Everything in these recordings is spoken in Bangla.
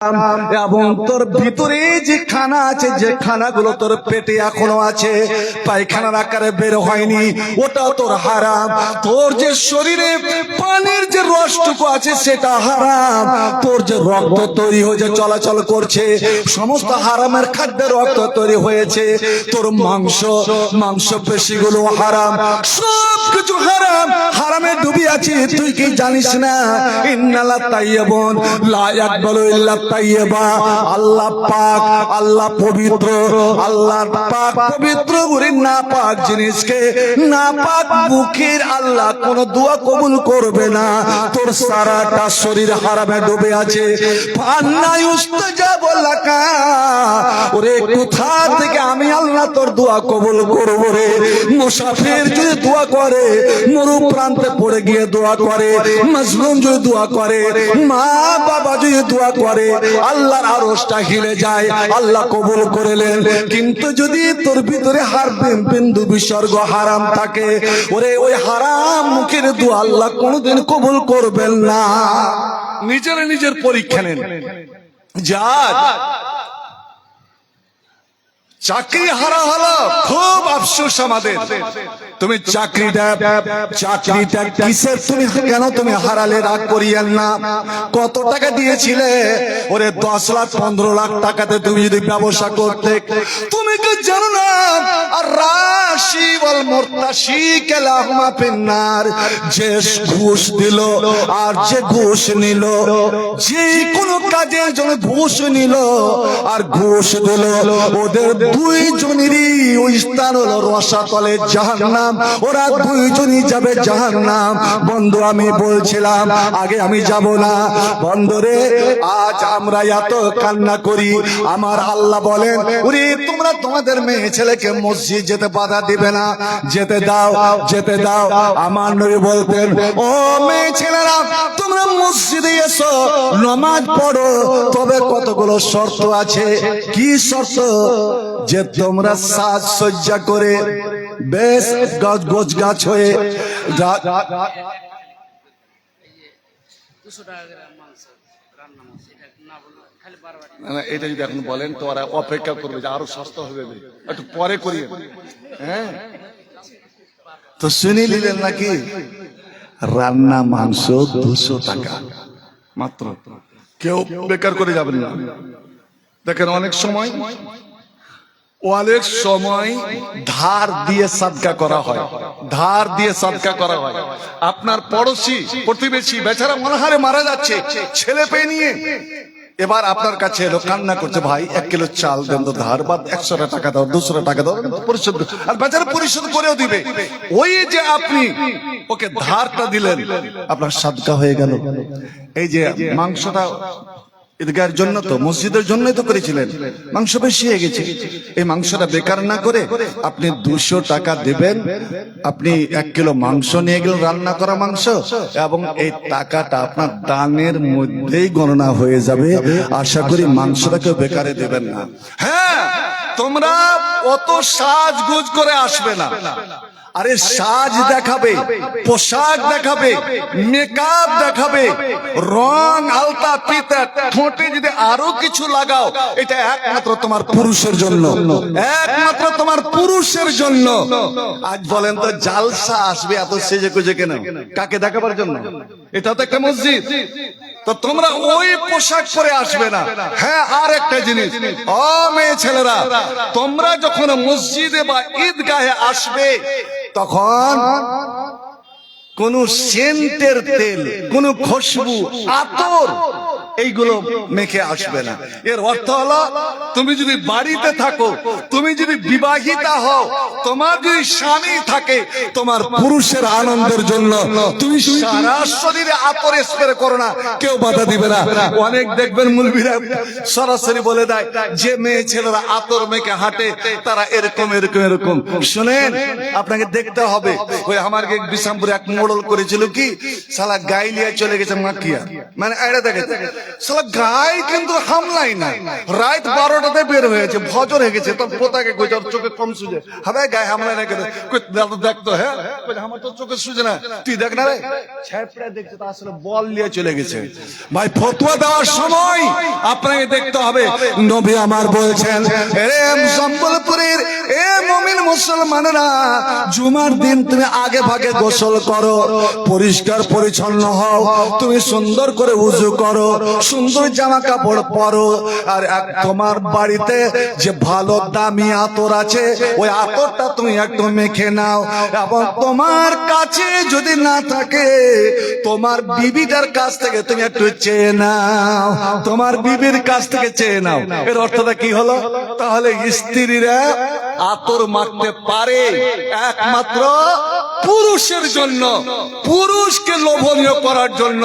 এবং তোর ভিতরে যে খানা আছে, যে খানাগুলো তোর পেটে এখনো আছে, পায়খানার আকারে বের হয়নি, ওটা তোর হারাম। তোর যে শরীরে পানির যে রসটুকু আছে সেটা হারাম। তোর যে রক্ত তৈরি হয়ে যে চলাচল করছে, সমস্ত হারামের খাদ্যে রক্ত তৈরি হয়েছে। তোর মাংস পেশিগুলো হারাম, সব কিছু হারাম। হারামে ডুবি আছি, তুই কি জানিস না? ইন্নাল্লাহ তাইয়্যিবুন লা ইয়াকবালু ইল্লা তাইয়্যিবা। আল্লাহ পাক, আল্লাহ পবিত্র, আল্লাহ পাক পবিত্র করে না পাক জিনিসকে, না পাক মুখের আল্লাহ কোন দোয়া কবুল করবে না। তোর সারাটা শরীর হারামে ডুবে আছে। ফান্না ইউস্তাজাবু লাকা, ওরে কোথা থেকে আমি আল্লাহ তোর দোয়া কবুল করব রে? মুসাফির যদি দোয়া করে, মরু প্রান্তে পড়ে গিয়ে দোয়া করে, মাজলুম যদি দোয়া করে, মা বাবা যদি দোয়া করে, আল্লাহর আরশটা হিলে যায়, আল্লাহ কবুল করলেন। কিন্তু যদি তোর ভিতরে বিন্দু বিসর্গ হারাম থাকে, ওরে ওই হারাম মুখের দোয়া আল্লাহ কোনোদিন কবুল করবেন না। নিজের পরীক্ষা নেন। যা চাকরি হারা হলো, খুব আফসোস আমাদের। তুমি চাকরিটা কিসের, তুমি কেন তুমি হারালে? রাগ করিয়েন না। কত টাকা দিয়েছিলে? ওরে 10 লাখ 15 লাখ টাকাতে তুমি যদি ব্যবসা করতে, তুমি কি জানো না? আর রাশি ওয়াল মুরতাশি কালাহুমা ফিন্নার, যে ঘুষ দিল আর যে ঘুষ নিল, যে কোনো কাজের জন্য ঘুষ নিল আর ঘুষ দিল, ওদের দুইজনেরই ওই স্থান হলো রসাতলে জাহান্নাম। ওরা দুইজনই যাবে জাহান্নাম। বন্ধু আমি বলছিলাম আগে, আমি যাব না। বন্ধুরে, আজ আমরা এত কান্না করি, আমার আল্লাহ বলেন ওরে তোমরা তোমাদের মেয়ে ছেলেকে মসজিদ যেতে বাধা দিবে না, যেতে দাও, যেতে দাও। আমার নবী বলতেন, ও মেয়ে ছেলেরা তোমরা মসজিদে এসো, নামাজ পড়ো, তবে কতগুলো শর্ত আছে। কি শর্ত? যে তোমরা সাজসজ্জা করে বেশ গোছ গাছ হয়ে, এটা যদি এখন বলেন তো ওরা অপেক্ষা করবে যে আরো সস্তা হবে, একটু পরে করিয়ে। হ্যাঁ, তো শুনে নিলেন নাকি? রান্না মাংস 200 টাকা মাত্র। কেউ বেকার করে যাবেন না। দেখেন অনেক সময় ধার দিয়ে সাদকা করা হয়, ধার দিয়ে সাদকা করা হয়। আপনার পড়োশি প্রতিবেশী বেচারা মনহারে মারা যাচ্ছে, ছেলে পেয়ে নিয়ে এবার আপনার কাছে এলো, কান্না করছে, ভাই 1 কিলো চাল দেন তো ধার, বাদ 100 টাকা দাও, 200 টাকা দাও, পরিশোধ। আর বেচারা পরিশোধ করেও দিবে। ওই যে আপনি ওকে ধারটা দিলেন, আপনার সাদকা হয়ে গেল। এই যে মাংসটা ঈদগাহের জন্য তো, মসজিদের জন্যই তো করেছিলেন, মাংস বেশি হয়ে গেছে। এই মাংসটা বেকার না করে আপনি 200 টাকা দেবেন। আপনি 1 কিলো মাংস নিয়ে গেলেন, রান্না করা মাংস, এবং এই টাকাটা আপনার দানের মধ্যেই গণনা হয়ে যাবে। আশা করি মাংসটাকে বেকারে দেবেন না। হ্যাঁ, তোমরা অত সাজগুজ করে আসবে না। আরে সাজ দেখাবে, পোশাক দেখাবে, মেকআপ দেখাবে, রং আলতা পিতা, ঠোঁটে যদি আরো কিছু লাগাও, এটা একমাত্র তোমার পুরুষের জন্য, একমাত্র তোমার পুরুষের জন্য। আজ বলেন তো জালসা আসবে এত সেজে গুজে কেন? কাকে দেখাবার জন্য? এটা তো একটা মসজিদ। তো তোমরা ওই পোশাক পরে আসবে না। হ্যাঁ, আর একটা জিনিস, ও মেয়ে ছেলেরা, তোমরা যখন মসজিদে বা ঈদগাহে আসবে, তখন কোন সেন্টের তেল, কোন খুশবু, আতর এইগুলো মেখে আসবে না। এর অর্থ হলো, তুমি যদি বাড়িতে থাকো, তুমি যদি বিবাহিতা হও, তোমার যদি স্বামী থাকে, তোমার পুরুষের আনন্দের জন্য তুমি সারা শরীরে আতর স্প্রে করো না, কেউ বাধা দিবে না। অনেক দেখবেন মুলবিরা সরাসরি বলে দেয় যে মেয়ে ছেলেরা আতর মেখে হাঁটে, তারা এরকম এরকম এরকম। শুনেন, আপনাকে দেখতে হবে। ওই আমার বিশামপুরে এক মোড়ল করেছিল কি, শালা গাইলিয়া চলে গেছে মাকিয়া, মানে এটা দেখে সালা গায়ে কিন্তু হামলাই নাই, রাত 12টাতে বের হয়েছে, ফজর হয়ে গেছে, তোর পোতাকে কই তোর চোখে কম সুজে, হবে গায়ে হামলাই না কেন, কই দাদা দেখতো, হ্যাঁ কই আমার তো চোখে সুজে না, তুই দেখ না রে, ছ্যাপড়া দেখছে তো আসলে বল নিয়ে চলে গেছে। ভাই ফতোয়া দেওয়ার সময় আপনাকে দেখতে হবে, নবী আমার বলছেন, এ সম্বলপুরের এ মুমিন মুসলমানেরা, জুমার দিন তুমি আগে ভাগে গোসল করো, পরিষ্কার পরিচ্ছন্ন হও, তুমি সুন্দর করে উযু করো, সুন্দর জামা কাপড় পরো, আর তোমার বাড়িতে যে ভালো দামি আতর আছে ওই আতরটা তুমি একটু মেখে নাও, এবং তোমার কাছে যদি না থাকে তোমার বিবিটার কাছ থেকে তুমি একটু চেয়ে নাও, তোমার বিবির কাছ থেকে চেয়ে নাও। এর অর্থটা কি হলো? তাহলে স্ত্রীরা আতর মাখতে পারে একমাত্র পুরুষের জন্য, পুরুষকে লোভনীয় করার জন্য,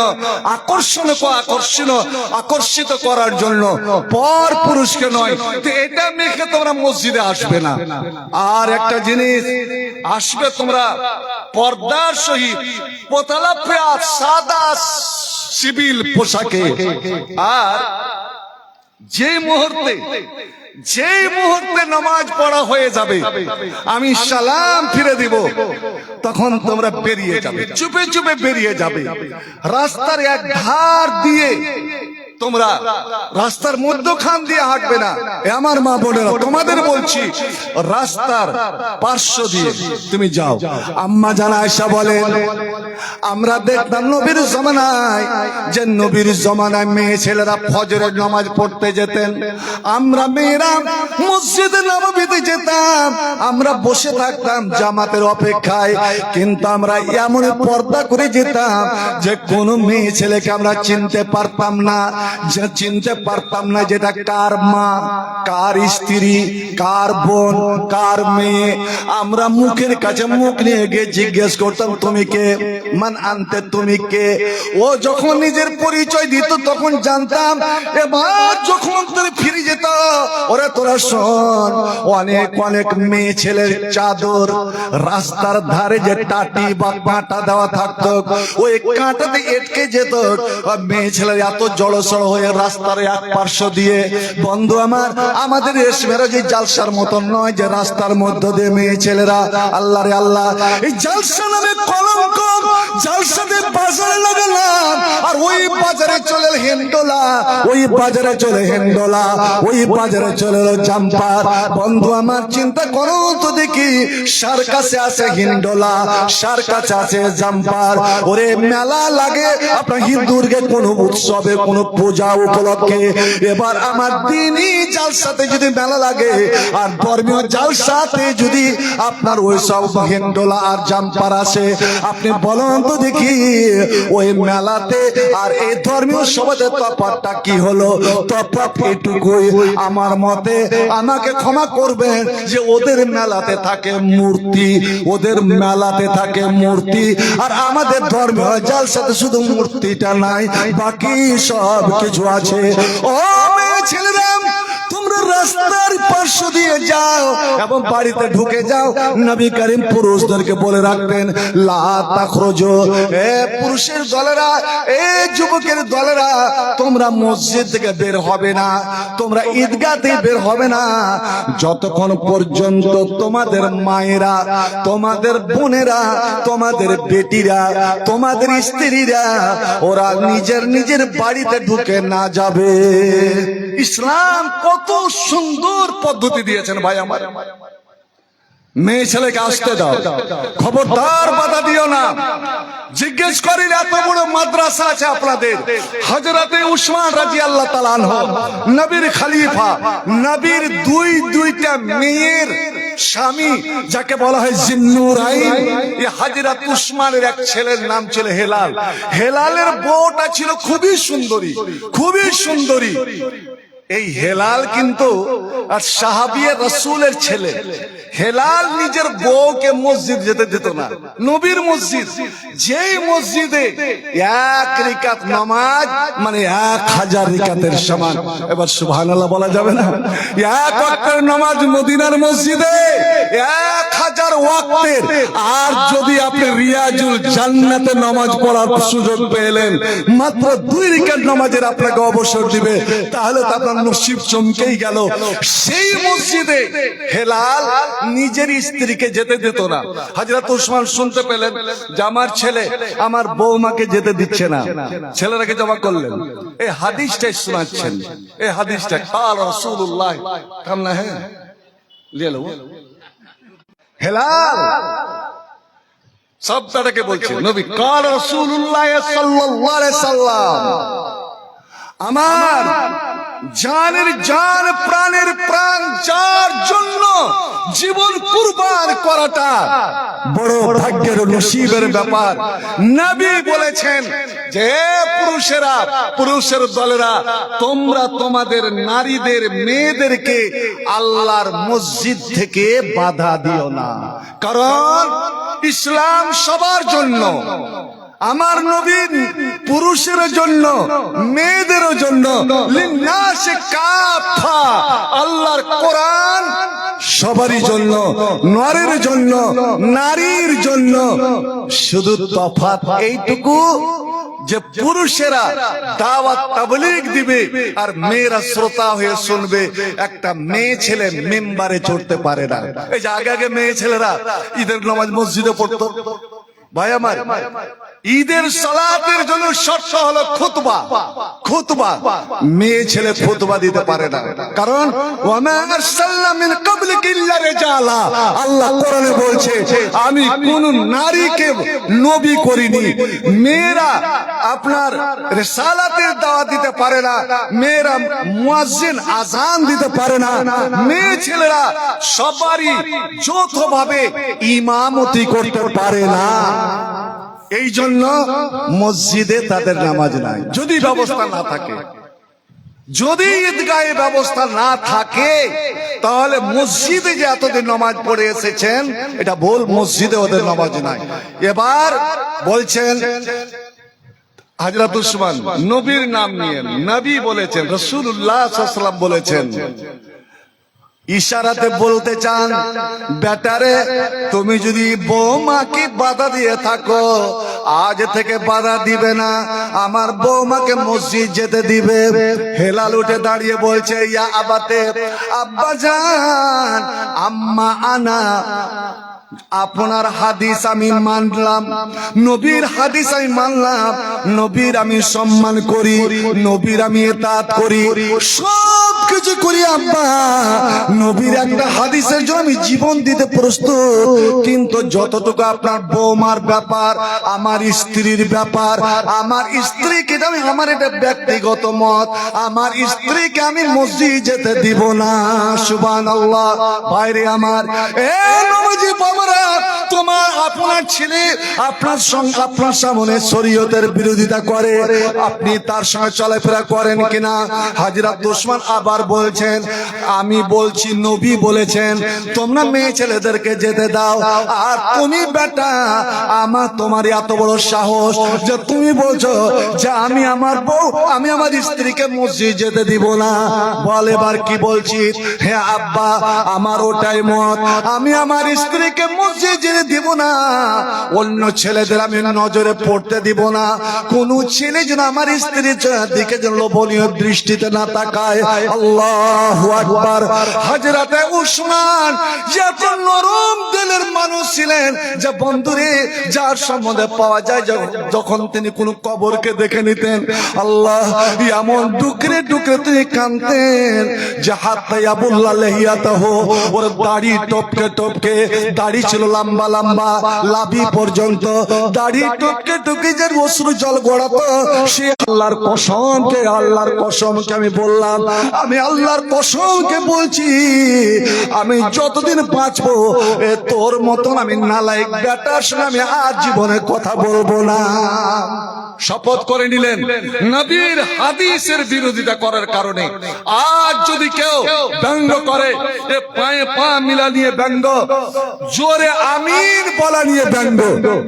আকর্ষিত করার জন্য, পর পুরুষকে নয়। তো এটা মেখে তোমরা মসজিদে আসবে না। আর একটা জিনিস, আসবে তোমরা পর্দার সহিত, পোতালা পেঁয়াজ সাদা সিভিল পোশাকে। আর যেই মুহূর্তে নামাজ পড়া হয়ে যাবে, আমি সালাম ফিরে দিব, তখন তোমরা বেরিয়ে যাবে, চুপে চুপে বেরিয়ে যাবে, রাস্তার এক ধার দিয়ে, তোমরা রাস্তার মধ্যখান দিয়ে হাঁটবে না। আমার মা বোনেরা তোমাদের বলছি, রাস্তার পার্শ্ব দিয়ে তুমি যাও। আম্মা জান আয়েশা বলেন, আমরা দেখতাম নবীর জমানায়, যে নবীর জমানায় মেয়ে ছেলেরা ফজরের নামাজ পড়তে যেতেন, আমরা মেয়েরা মসজিদে নববীতে যেতাম, আমরা বসে থাকতাম জামাতের অপেক্ষায়, কিন্তু আমরা এমন পর্দা করে যেতাম যে কোনো মেয়ে ছেলেকে আমরা চিনতে পারতাম না, যেটা কার মা, কার স্ত্রী, কার বোন, কার মেয়ে। আমরা মুখের কাছে মুখ নিয়ে গিয়ে জিজ্ঞেস করতাম, তুমি কে, মান আনতে, তুমি কে। ও যখন নিজের পরিচয় দিত তখন জানতাম। এবার যখন তোর ফিরে যেত, ওরে তোরা শোন, অনেক অনেক মেয়ে ছেলের চাদর রাস্তার ধারে যে টাটি বা কাঁটা দেওয়া থাকতো, ওই কাঁটাতে এটকে যেত, মেয়ে ছেলের এত জড়সড় হয়ে রাস্তার এক পার্শ্ব দিয়ে। বন্ধু আমার, আমাদের এসমেরা যে জালসার মতন নয় যে রাস্তার মধ্য দিয়ে মেয়ে ছেলেরা, আল্লাহ রে আল্লাহ, এই জালসা নামে কলঙ্ক, জালসাতে বাজারে লাগালাম, আর ওই বাজারে চলে হেন্ডোলা, ওই বাজারে চলে হেন্ডোলা, ওই বাজারে চলে জাম্পার। বন্ধু আমার চিন্তা করো তো দেখি, সার কাছে আছে হিন্ডোলা, সার কাছে আছে জাম্পার। ওরে মেলা লাগে আপনার হিন্দুরকে কোন উৎসবে, কোন পূজা উপলক্ষে। এবার আমার দিনই জালসাতে যদি মেলা লাগে, আর ধর্মীয় জালসাতে যদি আপনার ওই সব হেন্ডোলা আর জাম্পার আসে, আপনি বলুন তো দেখি, ওই মেলাতে আর এই ধর্মীয় সমাজের তফাৎটা কি হলো? তফাৎ এটুকুই, আমার মতে, আমাকে ক্ষমা করবেন, যে ওদের মেলাতে থাকে মূর্তি, ওদের মেলাতে থাকে মূর্তি, আর আমাদের ধর্মীয় জালসাতে শুধু মূর্তিটা নাই, বাকি সব কিছু আছে। ও মেয়ে ছেলেরা, তোমরা রাস্তার পার্শ্ব দিয়ে যাও এবং বাড়িতে ঢুকে যাও। নবী করিম পুরুষদেরকে বলে রাখতেন, লা তাখরুজু, এ পুরুষের দলেরা, এ যুবকের দলেরা, তোমরা মসজিদ থেকে বের হবে না, তোমরা ঈদগাতে বের হবে না, যতক্ষণ পর্যন্ত তোমাদের মায়েরা, তোমাদের বোনেরা, তোমাদের বেটিরা, তোমাদের স্ত্রীরা ওরা নিজের নিজের বাড়িতে ঢুকে না যাবে। ইসলাম কত সুন্দর পদ্ধতি দিয়েছেন ভাই আমার। মেয়ে ছেলেকে আসতে দাও, খবরদার বাধা দিও না। জিজ্ঞেস করি, এত বড় মাদ্রাসা আছে আপনাদের, হযরতে উসমান রাদিয়াল্লাহু তাআলা আনহু, নবীর খলিফা, নবীর দুইটা মেয়ের স্বামী, যাকে বলা হয় জিন্নুরাইন, এই হযরত উসমানের এক ছেলের নাম ছিল হেলাল। হেলালের বউটা ছিল খুবই সুন্দরী, খুবই সুন্দরী। এই হেলাল কিন্তু আর সাহাবিয়ে রাসূলের ছেলে। হেলাল নিজের বউকে মসজিদ যেতে দিত না, নবীর মসজিদ, যেই মসজিদে এক রিকাত নামাজ মানে 1000 রিকাতের সমান। এবার সুবহানাল্লাহ বলা যাবে না? এক ওয়াক্তের নামাজ মদিনার মসজিদে 1000 ওয়াক্তের। আর যদি আপনি রিয়াজুল জান্নাতে নামাজ পড়ার সুযোগ পেলেন, মাত্র 2 রিকাত নামাজের আপনাকে অবসর দিবে, তাহলে তো আপনার নসিব চমকেই গেল। সেই মসজিদে হেলাল নিজের স্ত্রীকে যেতে দিত না। হযরত ওসমান শুনতে পেলেন যে আমার ছেলে আমার বৌমাকে যেতে দিচ্ছে না, ছেলেরাকে জমা করলেন, এই হাদিসটাই শোনাচ্ছেন। এই হাদিসটা কাল রাসূলুল্লাহ কামনা হ্যাঁ লিয়ে লো হেলাল শব্দটাকে বলছে নবী, কাল রাসূলুল্লাহ সাল্লাল্লাহু আলাইহি সাল্লাম, আমার জানের জান প্রাণের প্রাণ যার জন্য জীবন কুরবান করাটা বড় ভাগ্যের নসিবের ব্যাপার। নবী বলেছেন যে পুরুষেরা, পুরুষের দলেরা, তোমরা তোমাদের নারীদের মেয়েদেরকে আল্লাহর মসজিদ থেকে বাধা দিও না, কারণ ইসলাম সবার জন্য। আমার নবী পুরুষের জন্য, মেয়েদের জন্য, লিন্নাসে কাফা, আল্লাহর কোরআন সবারই জন্য, নরের জন্য, নারীর জন্য। শুধু তফাৎ এইটুকু যে পুরুষেরা দাওয়াত তাবলীগ দিবে আর মেয়েরা শ্রোতা হয়ে শুনবে। একটা মেয়ে ছেলে মেম্বারে চড়তে পারে না। এই যে আগে আগে মেয়ে ছেলেরা ঈদের নামাজ মসজিদে পড়তো, ভাই আমার, ঈদের সালাতের জন্য শর্ত হলো খুতবা। খুতবা মেয়ে ছেলে খুতবা দিতে পারে না, কারণ ওয়ামা আরসালনা মিন ক্বাবলিকা ইল্লা রিজালা, আল্লাহ কোরআনে বলছে আমি কোন নারীকে নবী করিনি। মেয়েরা আপনার রিসালাতের দাওয়াত দিতে পারে না, মেয়েরা মুয়াজ্জিন আযান দিতে পারে না, মেয়ে ছেলেরা সবারই যৌথভাবে ইমামতি করতে পারে না। এই জন্য মসজিদে তাদের নামাজ নাই। যদি ব্যবস্থা না থাকে, যদি ঈদগাহে ব্যবস্থা না থাকে, তাহলে মসজিদে যে এতদিন নামাজ পড়ে এসেছেন এটা ভুল, মসজিদে ওদের নামাজ নাই। এবার বলছেন হযরত উসমান নবীর নাম নিয়ে, নবী বলেছেন, রাসূলুল্লাহ সাল্লাল্লাহু আলাইহি ওয়াসাল্লাম বলেছেন, ইশারাতে বলতে চান বেটারে তুমি যদি বৌমাকে বাধা দিয়ে থাকো, আজ থেকে বাধা দিবে না, আমার বৌমাকে মসজিদ যেতে দিবে। হেলাল উঠে দাঁড়িয়ে বলছে, ইয়া আবাতে, আব্বাজান, আম্মা আনা, আপনার হাদিস আমি মানলাম, নবীর হাদিস আমি মানলাম, নবীর আমি সম্মান করি, নবীর আমি ইতাআত করি, সব কিছু করি আব্বা, নবীর একটা হাদিসের জন্য আমি জীবন দিতে প্রস্তুত। কিন্তু যতটুকু আপনার বৌমার ব্যাপার, আমার স্ত্রীর ব্যাপার, আমার স্ত্রীকে আমি, আমার এটা ব্যক্তিগত মত, আমার স্ত্রীকে আমি মসজিদ যেতে দিব না। সুবহানাল্লাহ। বাইরে আমার এ নবীজি বাবারা, তোমার আপনার ছেলে আপনার সঙ্গে, আপনার সামনে শরীয়তের বিরোধিতা করে, আপনি তার সঙ্গে চলাফেরা করেন কিনা? হযরত ওসমান আবার বলছেন, আমি বলছি নবী বলেছেন তোমরা মেয়ে ছেলেদেরকে যেতে দাও, আর তুমি বেটা আমার, তোমার এত বড় সাহস যে তুমি বলছো যে আমি আমার বউ, আমি আমার স্ত্রীকে মসজিদ যেতে দিব না। বল এবার কি বলছি? হে আব্বা, আমার ওটাই মত, আমি আমার স্ত্রীকে মসজিদ যেতে দিব না, অন্য ছেলেদের আমি নজরে পড়তে দিব না, কোন ছেলে যেন আমার স্ত্রীর দিকে যেন লোভনীয় দৃষ্টিতে না তাকায়। আল্লাহু আকবার। হযরতে উসমান এত নরম দিলের মানুষ ছিলেন যে বন্ধুরে, যার সম্বন্ধে পাওয়া যায় যখন তিনি কোন কবরকে দেখে নিতেন, আল্লাহ এমন ডুকরে ডুকরে তিনি কাঁদতেন যে হাত্তা ইয়াবুল্লাহ লাহিয়াতাহু, ওর দাড়ি টপকে টপকে, দাড়ি ছিল লম্বা লম্বা লাভি পর্যন্ত, দাড়ি টপকে টপকে যে অশ্রু জল গড়াতো। সে আল্লাহর কসমকে, আল্লাহর কসমকে আমি বললাম, আমি আল্লাহর কসমকে বলছি, আমি যতদিন বাঁচবো তোর মতন আমি নালায়েক বেটার সঙ্গে আমি আর জীবনে কথা বলবো না। শপথ করে নিলেন নবীর হাদিসের বিরোধিতা করার কারণে। আজ যদি কেউ ব্যঙ্গ করে, পায়ে পা মিলা নিয়ে ব্যঙ্গ, জোরে আমিন বলা নিয়ে ব্যঙ্গ,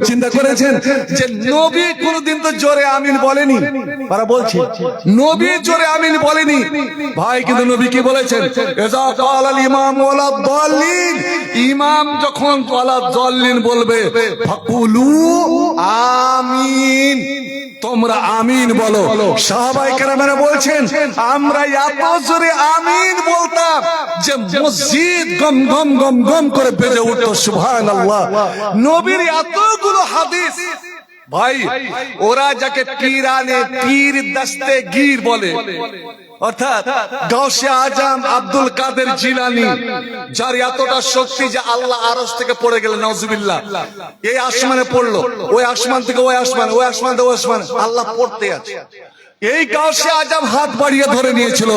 চিন্তা করেছেন যে নবী কোনদিন তো জোরে আমিন বলেনি? তারা বলছে নবী জোরে আমিন বলেনি ভাই, কিন্তু নবী কি বলেছেন? ইজা ক্বালাল ইমাম ওয়ালা দাল্লিন, ইমাম যখন ওয়ালা দাল্লিন বলবে ফাকুলু আমিন, তোমরা আমিন বলো। সাহাবায়ে কেরামেরা বলছেন আমরা এত জোরে আমিন বলতাম যে মসজিদ গম গম গম গম করে বেজে উঠতো। সুবহানাল্লাহ। নবীর এতগুলো হাদিস ভাই, ওরা যাকে পীরানে পীর দস্তে গীর বলে, অর্থাৎ গাউসে আজম আব্দুল কাদের জিলানী, যার এতটা শক্তি যে আল্লাহ আরশ থেকে পড়ে গেলেন, নাউজুবিল্লাহ, এই আসমানে পড়লো, ওই আসমান থেকে ওই আসমান, ওই আসমান থেকে ওই আসমান, আল্লাহ পড়তে আছে। এই গাউসে আজম হাত বাড়িয়ে ধরে নিয়েছিল।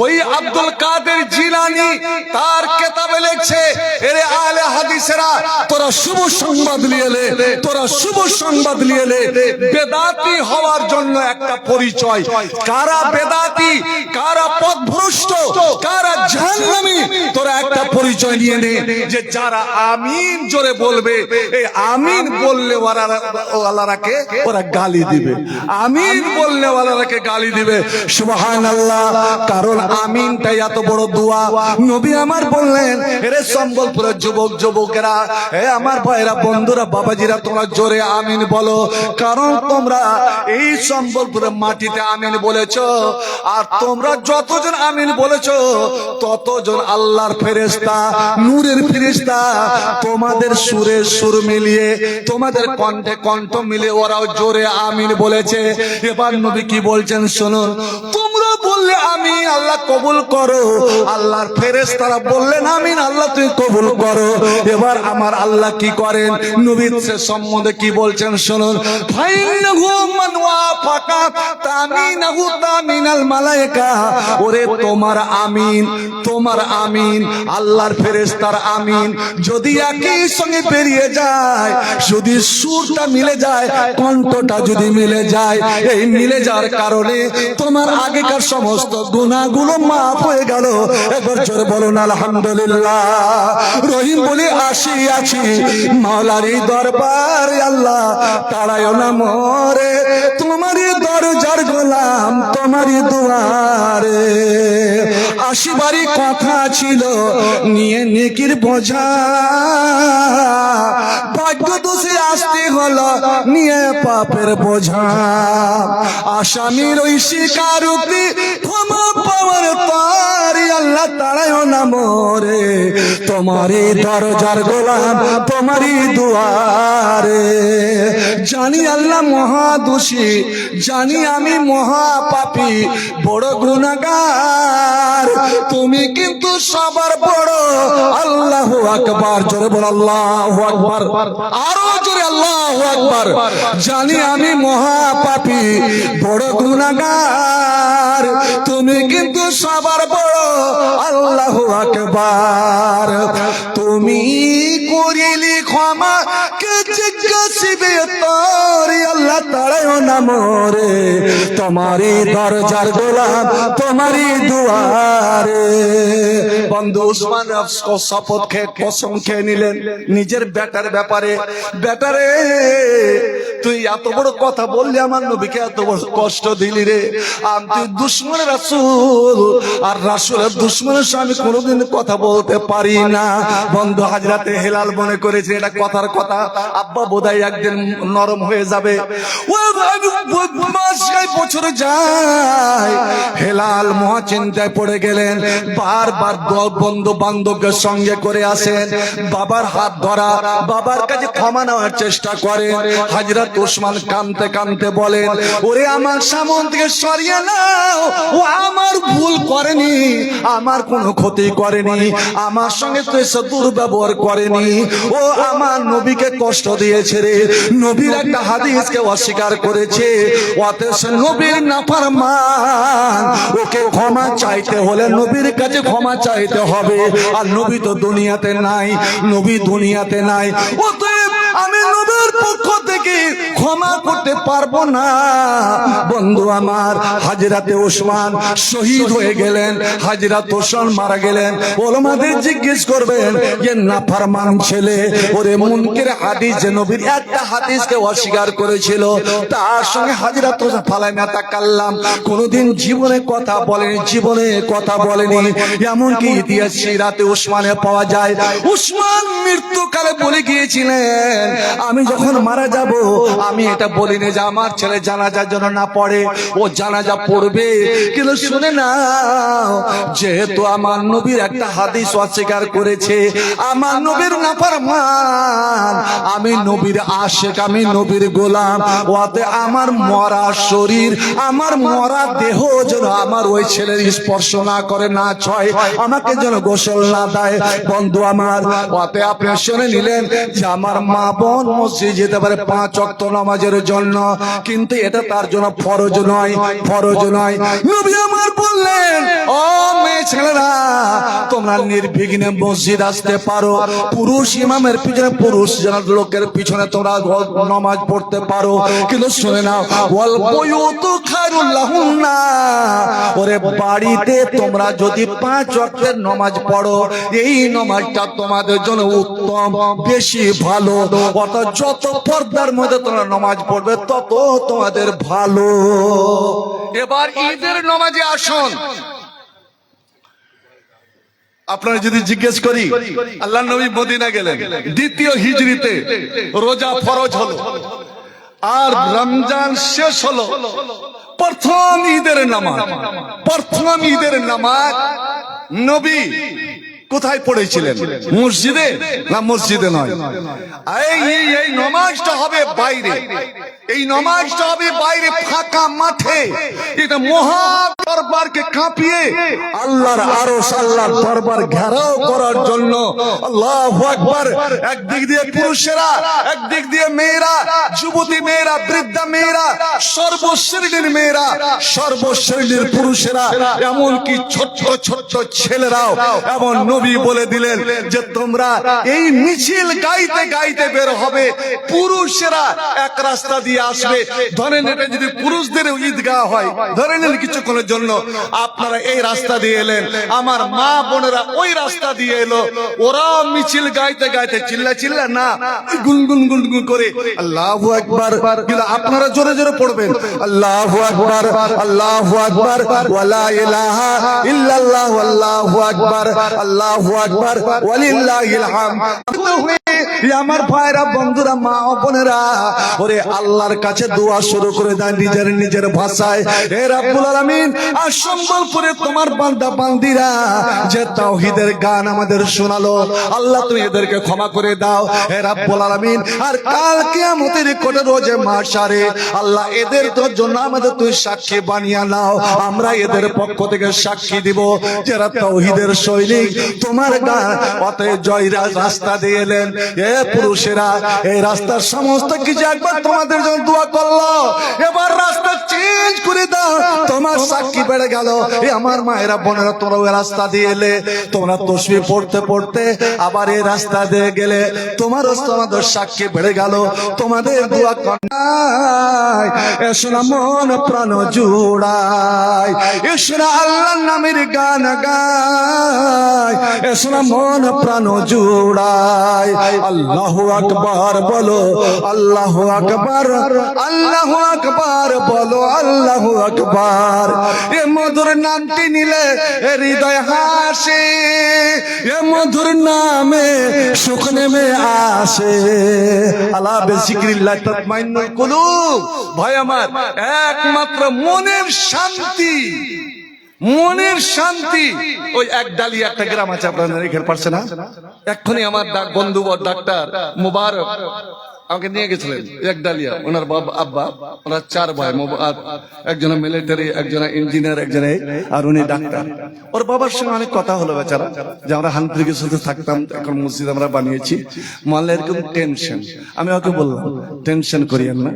ওই আব্দুল কাদের জিলানী তার কিতাবে লিখছে, এরে আলে হাদিসেরা, তোরা শুভ সংবাদ নিয়ে এলে, তোরা শুভ সংবাদ নিয়ে এলে। বেদাতি হওয়ার জন্য একটা পরিচয়, কারা বেদাতি, কারা পথভ্রষ্ট, কারা জাহান্নামী, তোরা একটা পরিচয় নিয়ে নে, যে যারা আমিন জোরে বলবে, এই আমিন বললে ওয়ালারাকে ওরা গালি দিবে, আমিন বললে ওয়ালারাকে গালি দিবে। সুবহানাল্লাহ। কারণ আমিনটাই এত বড় দোয়া। নবী আমার বললেন, এরে সম্বলপুরের যুবক যুবকেরা, হে আমার ভাইরা, বন্ধুরা, বাবাজিরা, তোমরা জোরে আমিন বলো। কারণ তোমরা এই সম্বলপুরের মাটিতে আমিন বলেছো, আর তোমরা যতজন আমিন বলেছো ততজন আল্লাহর ফেরেশতা, নূরের ফেরেশতা, তোমাদের সুরে সুর মিলিয়ে, তোমাদের কণ্ঠে কণ্ঠ মিলিয়ে ওরাও জোরে আমিন বলেছে। এবার নবী কি বলছেন শুনুন, তোমরা বললে আমিন, আল্লাহ কবুল করো। আল্লাহর ফেরেশতারা বললেন আমিন, আল্লাহ তুই কবুল করো। এবার আমার আল্লাহ কি করেন, নবীর সম্বন্ধে কি বলছেন শুনুন, ফাইন্নাহু মান ওয়াফাকা তামিনাহু তামিনাল মালায়েকা। ওরে তোমার আমিন, তোমার আমিন, আল্লাহর ফেরেশতার আমিন যদি একই সঙ্গে বেরিয়ে যায়, যদি সুরটা মিলে যায়, কণ্ঠটা যদি মিলে যায়, এই মিলে যাওয়ার কারণে তোমার আগেকার সমস্ত গুনাহগুলো মাফ হয়ে গেল। একবার জোরে বলুন আলহামদুলিল্লাহ। রহিম বলে আসিয়াছি মাওলারি দরবার, আল্লাহ তাড়ায় না মোরে, তোমারই দরজার গোলাম, তোমারই দুয়ারে। আসিবারই কথা ছিল নিয়ে নেকির বোঝা, ভাগ্য দোষে আসতে হলো নিয়ে পাপের বোঝা। আসামির ওই স্বীকারোক্তি ক্ষমা পাওয়ার পর, আল্লাহ তাড়ায় না মোরে, তোমারই দরজার গোলাম, তোমারই দুয়ারে। জানি আল্লাহ মহাদোষী, জানি আমি মহাপাপী, বড় গুনাহগার, তুমি কিন্তু সবার বড়। আল্লাহু আকবার। জোরে বল আল্লাহু আকবার, আরো জোরে আল্লাহু আকবার। জানি আমি মহাপাপী, বড় গুনাহগার, তুমি কিন্তু সবার বড়। আল্লাহু আকবার। তুমি করিলি ক্ষমা, কে জিজ্ঞাসিবে তোর, আল্লাহ তাড়ায় না মোরে, তোমারই দরজার গোলাম, তোমারই দুয়ারে। বন্ধু উসমান শপথ খেয়ে কসম খেয়ে নিলেন নিজের বেটার ব্যাপারে, বেটারে তুই এত বড় কথা বললি, আমার নবীকে এত বড় কষ্ট দিলি রে। তুই দুশমনের রাসূল, আর রাসূলের দুশমনের সঙ্গে আমি কোনোদিন কথা বলতে পারি না। বন্ধু হাজরাতে হেলাল মনে করেছে এটা কথার কথা, আব্বা বোধহয় একদিন নরম হয়ে যাবে। বছর যায়, হেলাল মহা চিন্তায় পড়ে গেলেন। বারবার বন্ধু বান্ধবকে সঙ্গে করে আসেন, বাবার হাত ধরা, বাবার কাছে ক্ষমা নেওয়ার চেষ্টা করেন। হযরত ওসমান কাঁদতে কাঁদতে বলেন, ওরে আমার সামনে থেকে সরিয়ে নাও, ও আমার ভুল করেনি, আমার কোনো ক্ষতি করেনি, আমার সঙ্গে তো এসে দুর্ব্যবহার করেনি, ও আমার নবীকে কষ্ট দিয়েছে রে, নবীর একটা হাদিসকে অস্বীকার করেছে, অথচ নবীর নাফরমান, ওকে ক্ষমা চাইতে হলে নবীর কাছে ক্ষমা চাইতে হবে। আর নবী তো দুনিয়াতে নাই, নবী দুনিয়াতে নাই, অতএব আমি নবীর পক্ষ থেকে ক্ষমা করতে পারবো না। বন্ধু আমার, হাজরাতে ওসমান শহীদ হয়ে গেলেন, হাজরাত ওসমান মারা গেলেন। ওলামাদের জিজ্ঞেস করবেন যে নাফরমান ছেলে, ওরে মুনকির হাদিস, যে নবীর একটা হাদিসকে অস্বীকার করেছিল, তার সঙ্গে হাজরাত ওসমান ফালাই না তাকাল্লাম, কোনোদিন জীবনে কথা বলেনি, জীবনে কথা বলেনি। এমনকি ইতিহাস সিরাতে ওসমানে পাওয়া যায়, ওসমান মৃত্যুকালে বলে গিয়েছিলেন, আমি যখন মারা যাব আমি এটা বলিনি যে আমার ছেলে জানাজার জন্য না পড়ে, ও জানাজা পড়বে। কিন্তু শুনে না, যেহেতু আমার নবীর একটা হাদিস অস্বীকার করেছে, আমার নবীর নাফরমান, আমি নবীর আশিক, আমি নবীর গোলাম, ওতে আমার মরা শরীর, আমার মরা দেহ যেন আমার ওই ছেলের স্পর্শ না করে, না ছয়, আমাকে যেন গোসল না দেয়। বন্ধু আমার, ওতে আপনি শুনে নিলেন যে আমার মা বোন মসজিদে যেতে পারে 5 ওয়াক্ত নামাজের জন্য, কিন্তু এটা তার জন্য ফরজ নয়, ফরজ নয়। নবী আমার বললেন, ও মেয়ে ছেলেরা, তোমরা নির্বিঘ্নে মসজিদ আসতে পারো, পুরুষ ইমামের পিছনে, পুরুষ লোকের পিছনে তোমরা নামাজ পড়তে পারো, কিন্তু শুনে নাও, ওয়াল বুয়ুতু খায়রুল লাহুন্না, ওরে বাড়িতে তোমরা যদি 5 ওয়াক্তের নামাজ পড়ো, এই নামাজটা তোমাদের জন্য উত্তম, বেশি ভালো। অর্থাৎ যত পর্দার মধ্যে তোমরা নামাজ পড়বে তত তোমাদের ভালো। এবার ঈদের নামাজে আসুন। আপনারা যদি জিজ্ঞেস করি, আল্লাহ নবী মদিনা গেলেন, দ্বিতীয় হিজরিতে রোজা ফরজ হলো, আর রমজান শেষ হলো, প্রথম ঈদের নামাজ, প্রথম ঈদের নামাজ নবী কোথায় পড়েছিলেন? মসজিদে না মসজিদে নয়, এই নামাজটা হবে বাইরে, এই নামাজটা হবে বাইরে, ফাঁকা মাঠে। এটা মহা দরবারকে কাঁপিয়ে আল্লাহর আরশ, আল্লাহর দরবার ঘেরাও করার জন্য। আল্লাহু আকবার। একদিক দিয়ে পুরুষেরা, একদিক দিয়ে মেয়েরা, যুবতী মেয়েরা, বৃদ্ধা মেয়েরা, সর্বশ্রেণীর মেয়েরা, সর্বশ্রেণীর পুরুষেরা, এমনকি ছোট্ট ছোট্ট ছেলেরাও। এমন নবী বলে দিলেন যে তোমরা এই মিছিল গাইতে গাইতে বের হবে, পুরুষেরা এক রাস্তা দিয়ে আসবে। ধরেন এটা যদি পুরুষদের ঈদগাহ হয়, ধরে নেন কিছুক্ষণের জন্য আপনারা এই রাস্তা দিয়ে এলেন, আমার মা বোনেরা ওই রাস্তা দিয়ে এলো, ওরা মিছিল গাইতে গাইতে, চিল্লা চিল্লা না, গুনগুন গুনগুন করে আল্লাহু আকবার। কিন্তু আপনারা জোরে জোরে পড়বেন, আল্লাহু আকবার, আল্লাহু আকবার, ওয়ালা ইলাহা ইল্লাল্লাহ, আল্লাহু আকবার, আল্লাহু আকবার, ওয়ালিল্লাহিল হামদ। আমার ভাইরা, বন্ধুরা, মা ও বোনেরা, ওরে আল্লাহর কাছে দোয়া শুরু করে দেন নিজের নিজের ভাষায়। হে রাব্বুল আলামিন, আর সম্বলপুরে তোমার বান্দা বান্দিরা যে তাওহীদের গান আমাদের শোনালো, আল্লাহ তুমি এদেরকে ক্ষমা করে দাও। হে রাব্বুল আলামিন, আর কাল কিয়ামতের কোটে রোজে মাশারে আল্লাহ এদের জন্য আমাদের তুই সাক্ষী বানিয়ে নাও। আমরা এদের পক্ষ থেকে সাক্ষী দিব যারা তাওহীদের সৈনিক, তোমার গান পথে জয়রা রাস্তা দিয়ে এলেন। এ পুরুষেরা, এই রাস্তার সমস্ত কিছু একবার তোমাদের জন্য দোয়া করলো, এবার রাস্তা চেঞ্জ করে দাও, তোমার সাক্ষী বেড়ে গেল। এই আমার মায়েরা, বোনেরা, তোমরা ওই রাস্তা দিয়ে এলে, তোমরা তসবিহ পড়তে পড়তে আবার এই রাস্তা দিয়ে গেলে, তোমার তোমাদের সাক্ষী বেড়ে গেল, তোমাদের দোয়া করাই। এসো না মন প্রাণ জুড়াই, এসো না আল্লাহর নামের গান গাই, এসো না মন প্রাণ জুড়াই। আল্লাহু আকবার বলো, আল্লাহু আকবার, আল্লাহু আকবার বলো, আল্লাহু আকবার। এ মধুর নামটি নিলে হৃদয় হাসে, এ মধুর নামে সুখ নেমে আসে। আলা বিযিকরিল্লাহ তাতমাইন্নুল কুলুব। ভাই আমার, একমাত্র মনের শান্তি, মনের শান্তি ওই এক ডালি একটা গ্রাম আছে, আপনারা এখানে পারছে না। এক্ষুনি আমার বন্ধু ডাক্তার মুবারক আমাকে নিয়ে গেছিলেন এক ডালিয়া, ওনার বাবা আব্বা, ওনার 4 ভাই, একজন মিলিটারি, একজন ইঞ্জিনিয়ার, একজন আর উনি ডাক্তার। ওর বাবার সঙ্গে অনেক কথা হলো বেচারা, যে আমরা হানফিকের সাথে থাকতাম, এখন মসজিদ আমরা বানিয়েছি, মানলে এরকম টেনশন। আমি ওকে বললাম টেনশন করিয়েন না,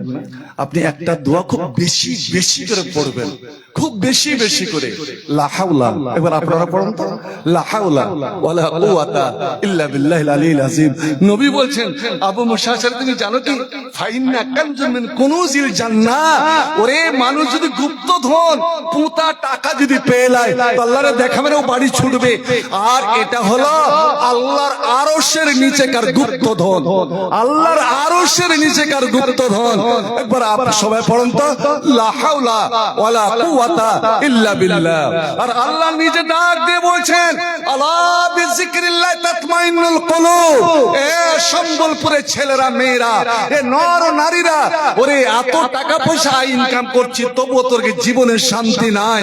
আপনি একটা দোয়া খুব বেশি বেশি করে পড়বেন, খুব বেশি বেশি করে, লা হাওলা। এবার আপনারা পড়ুন তো, লা হাওলা ওয়ালা কুওয়াতা ইল্লা বিল্লাহিল আলিয়্যিল আযীম। নবী বলছেন, আবু মুসা আশআরী তুমি জানো কি, ফাইন্না কানজুম মিন কুনুজিল জান্নাহ, ওরে মানুষ যদি গুপ্তধন পুঁতা টাকা যদি পেয়ে যায় তো আল্লাহরে দেখাবে না, ও বাড়ি ছুটবে। আর এটা হলো আল্লাহর আরশের নিচেকার গুপ্তধন, আল্লাহর আরশের নিচেকার গুপ্তধন। একবার আপনারা সবাই পড়ুন তো, লা হাওলা ওয়ালা কুওয়াতা ইল্লা বিল্লাহ। আর আল্লাহ নিজে ডাক দিয়ে বলছেন, আলা বিযিকরিল্লাহ তাতমাইন্নুল কুলুব। এ সম্বলপুরের ছেলেরা মেয়েরা, এ নর নারীরা, ওরে এত টাকা পয়সা ইনকাম করছি তবুও তোর জীবনের শান্তি নাই।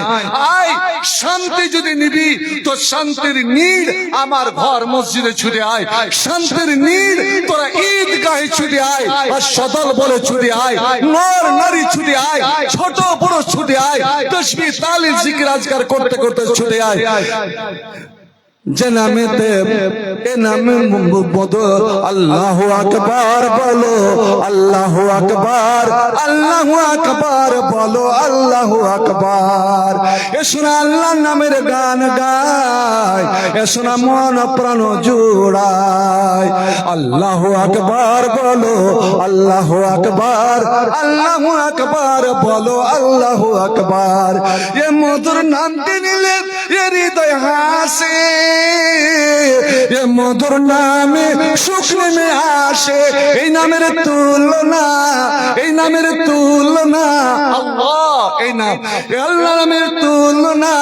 আয় শান্তি যদি নিবি তো শান্তির নীড় আমার ঘর মসজিদে ছুটে আয়, শান্তির নীড় তোরা ঈদগাহে ছুটে আয়, আর সদল বলে ছুটে আয়, নর নারী ছুটে আয়, ছোট বড় ছুটে আয়, তাসবিহ তাহলিল জিকির আজকার করতে করতে ছুটে আয়। জনামেতে এ নামে বদর, আল্লাহু আকবার বলো, আল্লাহু আকবার, আল্লাহু আকবার বলো, আল্লাহু আকবার। এ শোনা আল্লাহর নামের গান গায়, এ শোনা মন প্রাণ জুড়ায়। আল্লাহু আকবার বলো, আল্লাহু আকবার, আল্লাহু আকবার বলো, আল্লাহু আকবার। এ মধুর নামটি নিলে এ হৃদয় হাসে, এ মধুর নামে সুখ নেমে আসে, এই নামের তুলনা, এই নামের তুলনা আল্লাহ, এই নাম আল্লাহ নামের তুলনা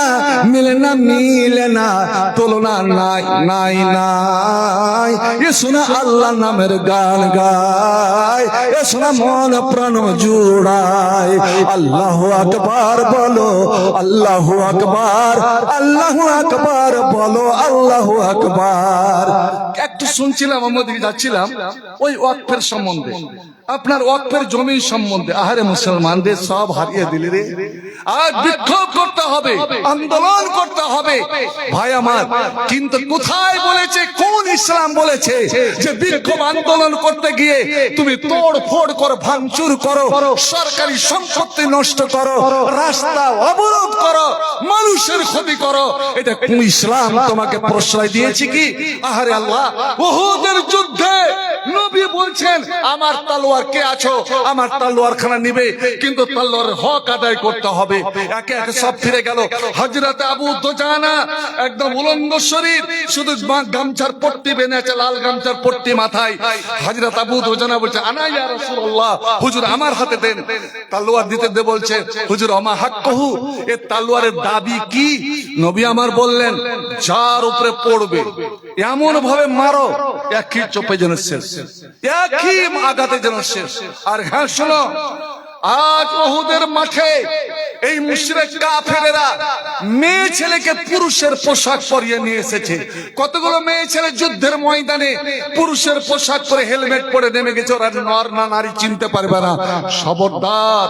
মিলে না, মিলে না, তুলনা নাই নাই নাই। এ শোনা আল্লাহ নামের গান গায়, এ শোনা মন প্রাণ জুড়ায়। আল্লাহু আকবার বলো, আল্লাহু আকবার, আল্লাহু আকবার বলো, আল্লাহু আকবার। একটু শুনছিলাম, আমাদের যাচ্ছিলাম ওই ওয়াকফের সম্বন্ধে, আপনার ওয়াকফের জমি সম্বন্ধে। আহারে মুসলমানদের সব হারিয়ে দিলে রে। আজ বিক্ষোভ করতে হবে, আন্দোলন করতে হবে ভাই আমার, কিন্তু কোথায় বলেছে, কোন ইসলাম বলেছে যে বিক্ষোভ আন্দোলন করতে গিয়ে তুমি তোড় ফোড় করো, ভাঙচুর করো, সরকারি সম্পত্তি নষ্ট করো, রাস্তা অবরোধ করো, মানুষের ক্ষতি করো? এটা কোন ইসলাম তোমাকে প্রশ্রয় দিয়েছে কি? আহারে আল্লাহ, উহুদের যুদ্ধে নবী বলছেন, আমার তলোয়ার কে আছো, আমার তলোয়ার খানা নিবে, কিন্তু তলোয়ারের হক আদায় করতে হবে। একে একে সব ফিরে গেল। হযরত আবু দুজানা একদম উলঙ্গ শরীর, শুধু গামছার পট্টি বেঁধে আছে, লাল গামছার পট্টি মাথায়। হযরত আবু দুজানা বলছে, আনা ইয়া রাসূলুল্লাহ, হুজুর আমার হাতে দেন। তলোয়ার দিতে দে বলছে, হুজুর আমা হাক্কুহু, এই তলোয়ারের দাবি কি? নবী আমার বললেন, যার উপরে পড়বে এমন ভাবে মারো একই চোপে যেন শেষ, একই আঘাতে যেন শেষ। আর হ্যাঁ শোনো, আজ উহুদের মাঠে এই মুশরিক কাফেরেরা মেয়ে ছেলেকে পুরুষের পোশাক পরিয়ে নিয়ে এসেছে। কতগুলো মেয়ে ছেলে যুদ্ধের ময়দানে পুরুষের পোশাক পরে হেলমেট পরে নেমে গেছে, ওরা নর না নারী চিনতে পারবে না। খবরদার,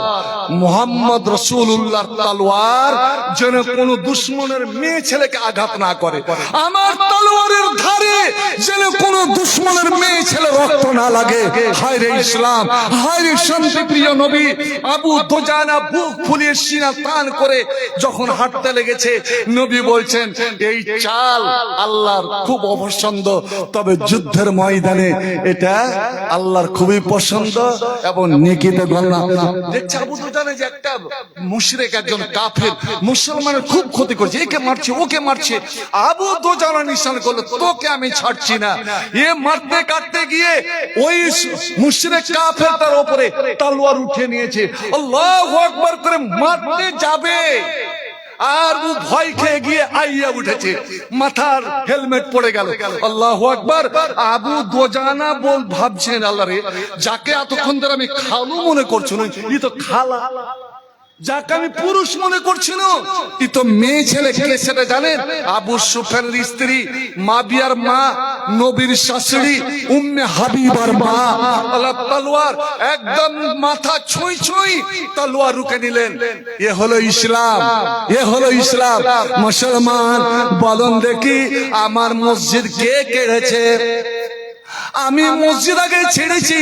মুহাম্মদ রাসূলুল্লাহর তলোয়ার যেন কোনো দুশমনের মেয়ে ছেলেকে আঘাত না করে। আমার তলোয়ারের ধারে যেন কোনো দুশমনের মেয়ে ছেলে রক্ত না লাগে। হায় রে ইসলাম, হায় রে শান্তি প্রিয় নবী। আবু দুজানা বুক ফুলিয়ে সিনা টান করে যখন হাঁটতে লেগেছে, নবী বলছেন, এই চাল আল্লাহর খুব অপছন্দ, তবে যুদ্ধের ময়দানে এটা আল্লাহর খুবই পছন্দ এবং নেকিতে গণনা। দেখছে আবু দুজানা যে একটা মুশরিক, একজন কাফের মুসলমানের খুব ক্ষতি করছে, একে মারছে ওকে মারছে। আবু দুজানা নিশান করলো, তোকে আমি ছাড়ছি না। এ মারতে কাটতে গিয়ে ওই মুশরিক কাফের তার উপরে তলোয়ার উঠে নিয়েছে। আল্লাহু আকবার করে মারতে যাবে, আর ও ভয় খেয়ে গিয়ে আইয়া উঠেছে, মাথার হেলমেট পড়ে গেল। আল্লাহু আকবার। আবু দুজানা ভাবছেন, আল্লাহ রে, যাকে এতক্ষণ ধরে আমি খালু মনে করছো না, ই তো খালা। যাকে আমি পুরুষ মনে করছি না, ই তো মেয়ে ছেলে। কে সেটা জানেন? আবু সুফিয়ানের স্ত্রী, মাবিয়ার মা, নবীর শাশুড়ি, উম্মে হাবিবার মা। আল্লাহ তলোয়ার একদম মাথা ছুঁই ছুঁই তলোয়ার রুকে নিলেন। এ হলো ইসলাম, এ হলো ইসলাম। মুসলমান বলুন দেখি, আমার মসজিদ কে কেড়েছে? আমি মসজিদ আগে ছেড়েছি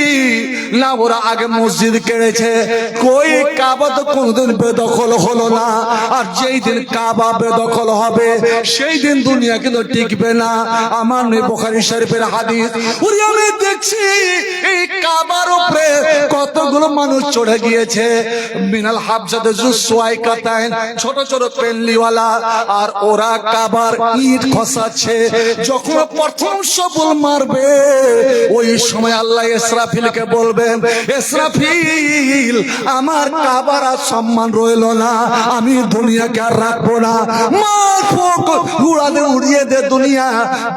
না ওরা আগে মসজিদ কেড়েছে? কই কাবা তো কোনদিন বেদখল হলো না। আর যেই দিন কাবা বেদখল হবে সেই দিন দুনিয়া কিন্তু টিকবে না। আমার নবী বুখারী শরীফের হাদিস। ওরে আমি দেখছি এই কাবার উপরে কতগুলো মানুষ চড়ে গিয়েছে। মিনাল হাফজাতে জুসওয়াইকাতাইন, ছোট ছোট পেনলিওয়ালা। আর ওরা কাবার ইট খসাচ্ছে। যখন প্রথম সবল মারবে ওই সময় আল্লাহ ইসরাফিলকে বলবেন, ইসরাফিল আমার কাবার আর সম্মান রইল না, আমি দুনিয়াকে আর রাখবো না, উড়াদে উড়িয়ে দে দুনিয়া।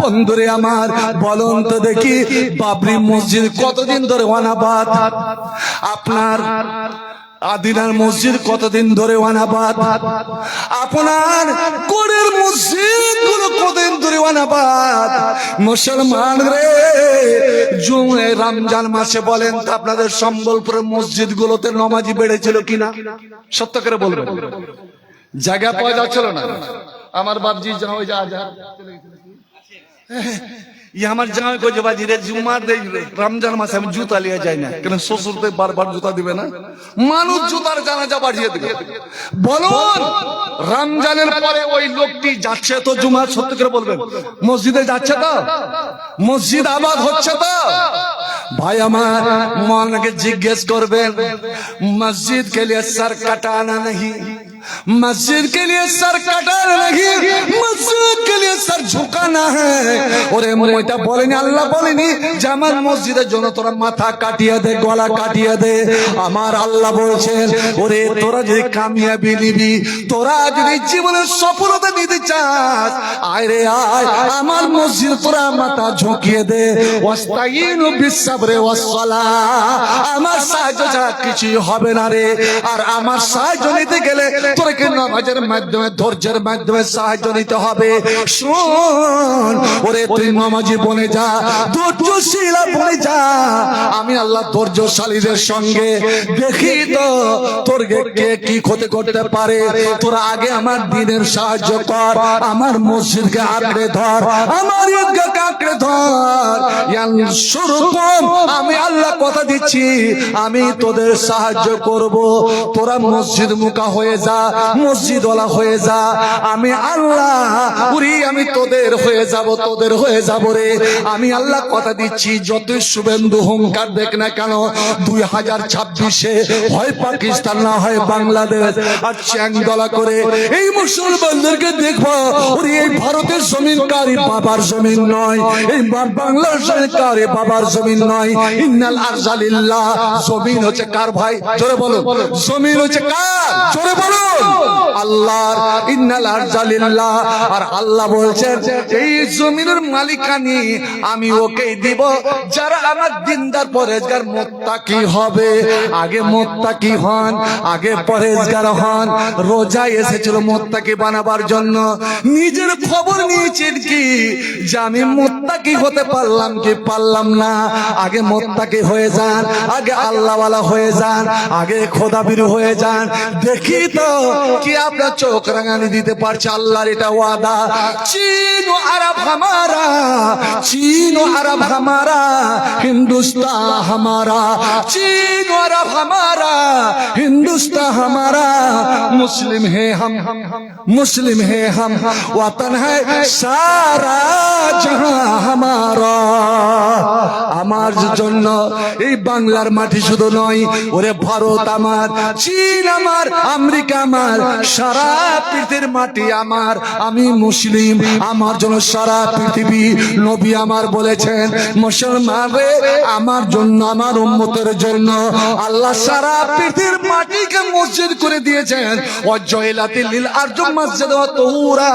বন্ধুরে আমার বলুন তো দেখি, বাবরি মসজিদ কতদিন ধরে ওয়ানাবাদ? আপনার আদিনার মসজিদ কতদিন ধরে ওয়ানাবাদ? আপনার কোরের মসজিদ গুলো কতদিন ধরে ওয়ানাবাদ? মুসলমান রে, জুমে রমজান মাসে বলেন তো আপনাদের সম্বলপুরের মসজিদ গুলোতে নামাজি বেড়েছিল কিনা? সত্য করে বলবেন। জায়গা পাওয়া যাচ্ছিল না। আমার বাপজি যা ওই যা আমার জামাই কই বাজি রে, জুমার রমজান মাসে আমি জুতা লিয়ে যাই না, কেন শ্বশুরতে বারবার জুতা দিবে না, মানুষ জুতার জানাজা বাড়িয়ে দিবে। বলুন রমজানের পরে ওই লোকটি যাচ্ছে তো জুমার? সত্য করে বলবেন, মসজিদে যাচ্ছে তো? মসজিদ আবাদ হচ্ছে তো? ভাই আমার মনকে জিজ্ঞেস করবেন, মসজিদ কে লিয়ে সর কাটানা नहीं, मस्जिद के लिए सर कटाना नहीं, मस्जिद के लिए सर झुकाना है। ওরে মইটা বলেনি, আল্লাহ বলেনি যে আমার মসজিদের জন্য তোরা মাথা কাটিয়ে দে, গলা কাটিয়ে দে। আমার আল্লাহ বলছেন, ওরে তোরা যদি কামিয়াবি নিবি, তোরা যদি জীবনের সফলতা নিতে চাস, আয় রে আয় আমার মসজিদ তোরা মাথা ঝুঁকিয়ে দে। ওয়াস্তাইনু বিসসাবরি ওয়াসসালাহ, আমার সাহায্য ছাড়া কিছুই হবে না রে। আর আমার সাহায্য নিতে গেলে তোকে নামাজের মাধ্যমে, ধৈর্যের মাধ্যমে সাহায্য নিতে হবে। শোন ওরে, তুই নামাজি বনে যা, ধৈর্যশীল বনে যা। আমি আল্লাহ ধৈর্যশালীদের সঙ্গে দেখি তো তোর কে কি ক্ষতি করতে পারে। তোরা আগে আমার দ্বীনের সাহায্য কর, আমার মসজিদকে আঁকড়ে ধর, আমার ঈদগাহকে আঁকড়ে ধর। ইয়ানসুরকুম, আমি আল্লাহ কথা দিচ্ছি আমি তোদের সাহায্য করব। তোরা মসজিদ মুখা হয়ে যা, মসজিদওয়ালা হয়ে যা, আমি আল্লাহ পুরি আমি তোদের হয়ে যাব, তোদের হয়ে যাব রে। আমি আল্লাহ কথা দিচ্ছি, যতই শুভেন্দু হুঙ্কার দেখ না কেন, 2026-এ হয় পাকিস্তান না হয় বাংলাদেশ, আর চ্যাংদলা করে এই মুসলমানদেরকে দেখবো। ওরে এই ভারতের জমিন কারি বাবার জমিন নয়, এই বাংলার জমিন কারি বাবার জমিন নয়। ইন্নাল আরজা লিল্লাহ, জমিন হচ্ছে কার ভাই? জোরে বলো, জমিন হচ্ছে কার? জোরে বলো, আল্লাহর। ইন্নাল আরজা লিল্লাহ, আর আল্লাহ বলছেন এই জমিনের মালিকানি আমি ওকেই দিব যারা আমার দিনদার পরেজগার মুত্তাকি হবে। আগে মুত্তাকি হন, আগে পরেজগার হন। রোজা এসেছিল মুত্তাকি বানাবার জন্য, নিজের খবর নিয়েছেন কি যে আমি মুত্তাকি হতে পারলাম কি পারলাম না। আগে মুত্তাকি হয়ে যান, আগে আল্লাহওয়ালা হয়ে যান, আগে খোদাবীর হয়ে যান। দেখি তো কি আপনার চোখ রাঙানি দিতে পারছে আল্লাহর এটা ওয়াদা। চীন ও আরব হামারা, चीन और अरब हमारा, हिंदुस्तान हमारा, चीन और अरब हमारा, हिंदुस्तान हमारा, मुस्लिम है हम, मुस्लिम है हम, वतन है सारा जहां हमारा। আমার জন্য এই বাংলার মাটি শুধু নয়, ওরে ভারত আমার, চীন আমার, আমেরিকা আমার, সারা পৃথিবীর মাটি আমার। আমি মুসলিম, আমার জন্য সারা পৃথিবী। নবী আমার বলেছেন মুসলমান রে, আমার জন্য, আমার উম্মতের জন্য আল্লাহ সারা পৃথিবীর মাটিকে মসজিদ করে দিয়েছেন। ওয়াজয়লাতিল লিল আরজু মসজিদ ওয়া তুরা,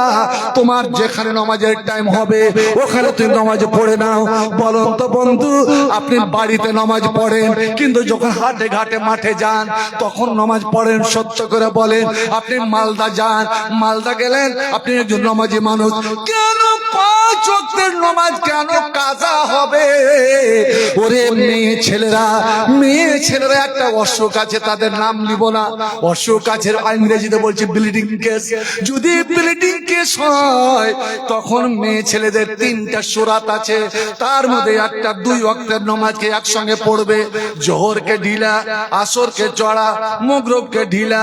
তোমার যেখানে নামাজের টাইম হবে ওখানে তুমি নামাজ পড়ে নাও। বলুন তো বন্ধু, আপনি বাড়িতে নামাজ পড়েন কিন্তু যখন হাটে ঘাটে মাঠে যান তখন নামাজ পড়েন? সত্য করে বলেন। আপনি মালদা যান, মালদা গেলেন, আপনি একজন নামাজি মানুষ, কেন 5 ওয়াক্তের নামাজ কেন কাজা হবে? ওরে মেয়ে ছেলেরা একটা অসুখ আছে, তাদের নাম নিব না। অসুখ আছে, ইংরেজিতে বলছি ব্লিডিং কেস। যদি ব্লিডিং কেস হয় তখন মেয়ে ছেলেদের 3টা সূরাত আছে, তার মধ্যে একটা 2 ওয়াক্তের নামাজকে একসঙ্গে পড়বে। জোহরকে ঢিলা, আসরকে চড়া, মাগরিবকে ঢিলা,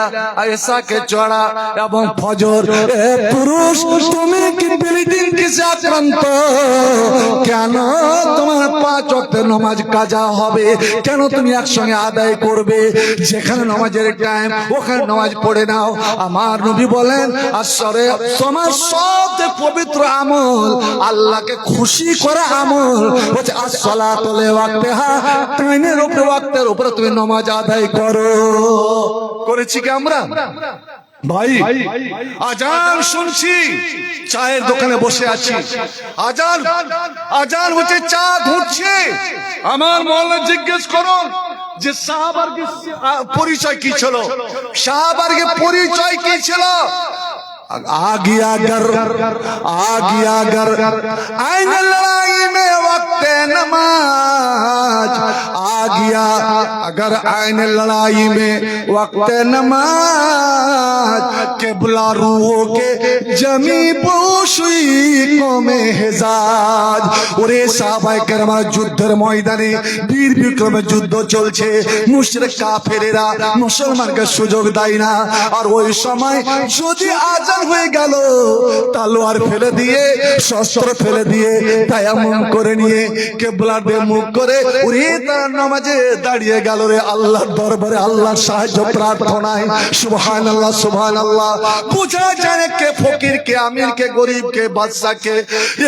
এশাকে চড়া এবং ফজর। এ পুরুষ, তুমি কি ব্লিডিং কেসে আক্রান্ত? কেন তোমার 5 ওয়াক্তের নামাজ কাজা হবে? কেন তুমি একসঙ্গে আদায় করবে? যেখানে নামাজের টাইম ওখানে নামাজ পড়ে নাও। আমার নবী বলেন আসরে তোমার সবচেয়ে পবিত্র আমল, আল্লাহকে খুশি করা আমল হচ্ছে আসসালাতু লিওয়াক্তিহা, টাইমের উপরে, ওয়াক্তের উপরে তুমি নামাজ আদায় করো। করেছি কি আমরা? ভাই আজান শুনছি, চায়ের দোকানে বসে আছি, আজান হচ্ছে, চা ঘুরছে। আমার মহল্লা জিজ্ঞেস করুন যে সাহাবাদের পরিচয় কি ছিল, সাহাবাদের পরিচয় কি ছিল? आगिया गर आइन लड़ाई में वक्त नमाज, आ गया अगर आइन लड़ाई में वक्त नमाज, किबला रूहों के जमी पोशुई को में हेजाज। ওরে সাহাবায়ে কেরাম যুদ্ধের ময়দানে বীর বিক্রমে যুদ্ধ চলছে, মুশরিক কাফেরেরা মুসলমানকে সুযোগ দেয় না। আর ওই সময় যদি আজান হয়ে গেল, তলোয়ার ফেলে দিয়ে, শস্ত্র ফেলে দিয়ে, তায়াম্মুম করে নিয়ে কিবলার দিকে মুখ করে ওরে তার নামাজে দাঁড়িয়ে গেল রে আল্লাহর দরবারে, আল্লাহর সাহায্য প্রার্থনায়। সুবহানাল্লাহ সুবহানাল্লাহ। पूछा जाने के फकीर के, अमीर के, गरीब के, बादशाह के,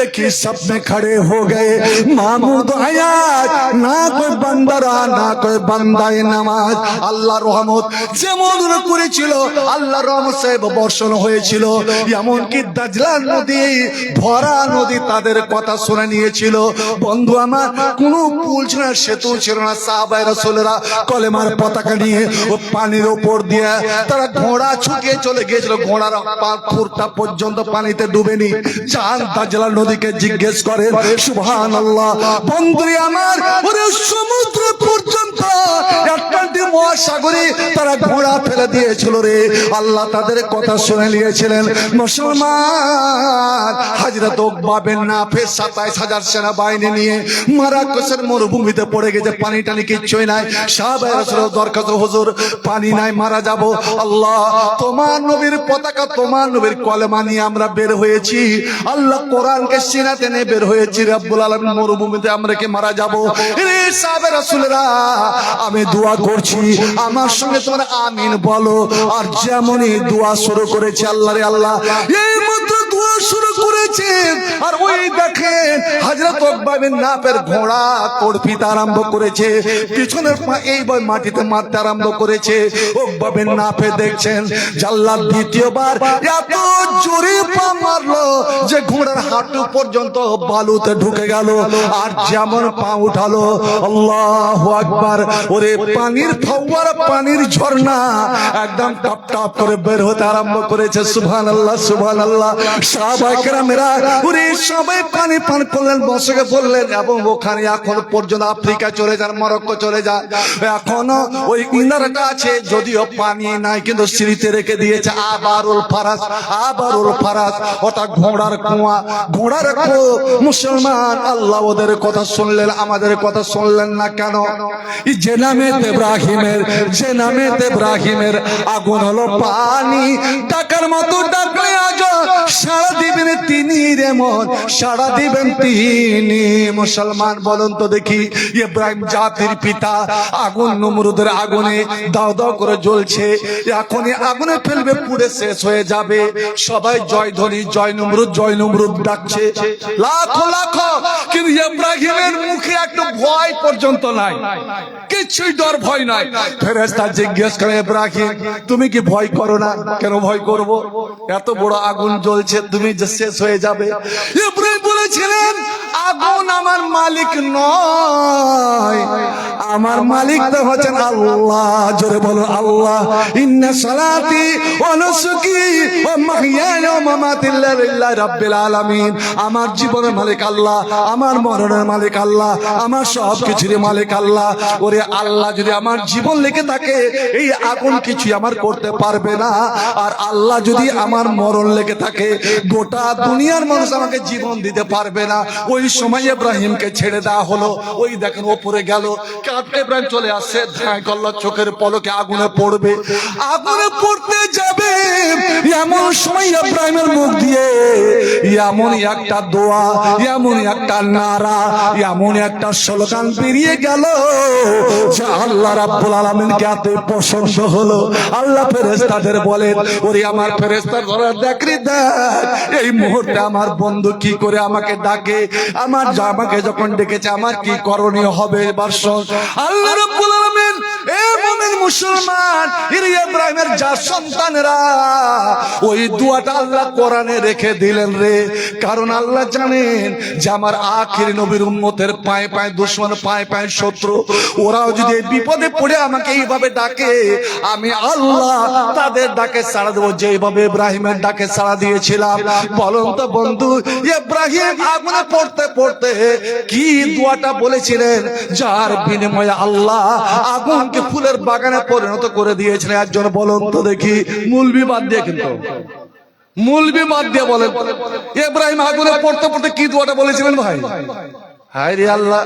एक ही सब में खड़े हो गए। महमूद आयात, ना कोई बंदरा ना कोई बंदाए नमाज। আল্লাহর রহমত যেমন করেছিল, আল্লাহর রহমত সাহেব বর্ষণ হয়েছিল। এমনকি দাজলান নদী, ভরা নদী তাদের কথা শুনে নিয়েছিল। বন্ধু আমার, কোনো পুল ছিল না, সেতু ছিল না। সাহাবায়ে রাসূলরা কলেমার পতাকা নিয়ে ও পানির উপর দিয়ে তারা ঘোড়া ছুটিয়ে চলে গিয়েছিল। ঘোড়ার খুরটা পর্যন্ত পানিতে ডুবেনি। চাঁদ দাজলান নদীকে জিজ্ঞেস করে সুবহানাল্লাহ, বন্ধু আমার, ওরে সমুদ্র পর্যন্ত আটলান্টিক মহাসাগরে তারা ঘোড়া ফেলে দিয়েছিল রে। আল্লাহ তাদের কথা শুনে নিয়েছিলেন। মুসলমান হযরত উকবা বিন নাফি ২৭,০০০ সেনাবাহিনী নিয়ে মারাকেশের মরুভূমিতে পড়ে গেছে, পানি টানি কিচ্ছুই নাই। সাহাবায়ে রাসূল দরখাস্ত, হুজুর পানি নাই, মারা যাব। আল্লাহ তোমার নবীর পতাকা, তোমার নবীর কলেমা নিয়ে আমরা বের হয়েছি, আল্লাহ কোরআনকে সিনাতে নিয়ে বের হয়েছি, রব্বুল আলামিন মরুভূমিতে আমরা কি মারা যাব? রে সাহাবায়ে রাসূলরা, আমি দোয়া করছি, আমার সঙ্গে তোমরা আমিন বলো। আর যেমনই দোয়া শুরু করেছে, আল্লাহ রে আল্লাহ, এই মাত্র দোয়া শুরু করেছে আর ওই দেখেন হযরত উকবা বিন নাফির ঘোড়া তড়পিতে আরম্ভ করেছে, পিছনের পা এইবার মাটিতে মারতে আরম্ভ করেছে। উকবা বিন নাফি দেখছেন জাল্লাদ দ্বিতীয়বার এত জোরে পা মারলো যে ঘোড়ার হাঁটু পর্যন্ত বালুতে ঢুকে গেল। আর যেমন পা উঠালো, আল্লাহু আকবার, ওরে পানির ফওয়ারা, পানির ঝর্ণা একদম টপ টপ করে বের হতে আরম্ভ করেছে। সুবহানাল্লাহ সুবহানাল্লাহ। সাহাবায়ে কেরামেরা ওরে সবাই পানি পান করলেন, বসে বললেন, এবং ওখানে এখন পর্যন্ত আফ্রিকা চলে যান, মরক্কো চলে যান, এখনো ওই ইনারটা আছে, যদিও পানি নাই কিন্তু স্মৃতি রেখে দিয়েছে। আবারুল ফারাস, আবারুল ফারাস, ওটা ঘোড়ার কুয়া, ঘোড়ার কুয়ো। মুসলমান, আল্লাহ ওদের কথা শুনলেন, আমাদের কথা শুনলেন না কেন? যে নামে ইব্রাহিমের আগুন হলো পানি, টাকার মতো ডাকলে সাড়া দিবেন তিনি রে মন, সাড়া দিবেন তিনি। মুসলমান বলুন তো দেখি, ইব্রাহিম জাতির পিতা, আগুন নমরুদের আগুনে দাও দাও করে জ্বলছে, এখনই আগুনে ফেলবে, পুড়ে শেষ হয়ে যাবে। সবাই জয় ধ্বনি, জয় নমরুদ ডাকছে, লাখো লাখো, কিন্তু ইব্রাহিমের মুখে একটু ভয় পর্যন্ত নাই, কিছুই ডর ভয় নাই। ফেরেশতা জিজ্ঞেস করে, ইব্রাহিম তুমি কি ভয় করো না? কেন ভয় করব? এত বড় আগুন জ্বলছে, তুমি যে শেষ হয়ে যাবে। ইব্রাহিম বলেছিলেন, আগুন আমার মালিক নয়, আমার মালিক তো হচ্ছেন আল্লাহ। জোরে বলো আল্লাহ। ইন্না সালাতি ওয়া নুসুকি ওয়া মাহইয়ায়া ওয়া মামাতি লিল্লাহি রাব্বিল আলামিন। আমার জীবনের মালিক আল্লাহ, আমার মরণের মালিক আল্লাহ, আমার সব কিছুর মালিক আল্লাহ। ওরে আল্লাহ যদি আমার জীবন লিখে থাকে, এই আগুন কিছু আমার করতে পারবে না। আর আল্লাহ যদি আমার মরণ লেগে থাকে, গোটা দুনিয়ার মানুষ আমাকে জীবন দিতে পারবে না। ওই সময় ইব্রাহিমকে ছেড়ে দেওয়া হলো। ওই দেখেন ওপরে গেল, কাঁপতে ইব্রাহিম চলে আসছে, ধায় করলো, চোখের পলকে আগুনে পড়বে, আগুনে পড়তে যাবে। এমন সময় ইব্রাহিমের মুখ দিয়ে এমন একটা দোয়া, এমন একটা নারা, এমন একটা স্লোগান বেরিয়ে গেল, যে আল্লাহ রাব্বুল আলামিনকে এত পছন্দ হলো। আল্লাহ ফেরেশতাদের বলেন, ওরে আমার ফেরেশতা ধরা দেখ রে দেখ, এই মুহূর্তে আমার বন্ধু কি করে আমাকে ডাকে, আমাকে যখন ডেকেছে আমার কি করণীয় হবে। এবার শোন, আল্লাহ রাব্বুল আলামিন, এ মুমিন মুসলমান, ইব্রাহিমের যা সন্তানেরা, ওই দোয়াটা আল্লাহ কোরআনে রেখে দিলেন রে। কারণ আল্লাহ জানেন যে আমার আখির নবীর উম্মতের পায়ে পায়ে দুশমন, পায়ে পায়ে শত্রু, ওরাও যদি এই বিপদে পড়ে আমাকে এইভাবে ডাকে, আমি আল্লাহ তাদের ডাকে সাড়া দেবো, যেভাবে ইব্রাহিমের ডাকে সাড়া দিয়েছিলাম। বলুন তো বন্ধু, ইব্রাহিম আগুনে পড়তে পড়তে কি দোয়াটা বলেছিলেন, যার বিনিময়ে আল্লাহ আগুনকে ফুলের বাগানে পরিণত করে দিয়েছিলেন। একজন বলুন তো দেখি, মুলবি বাদ দিয়ে, কিন্তু মুলবি বাদ দিয়ে বলেন, ইব্রাহিম আগুনে পড়তে পড়তে কি দোয়াটা বলেছিলেন ভাই? হায় রে আল্লাহ,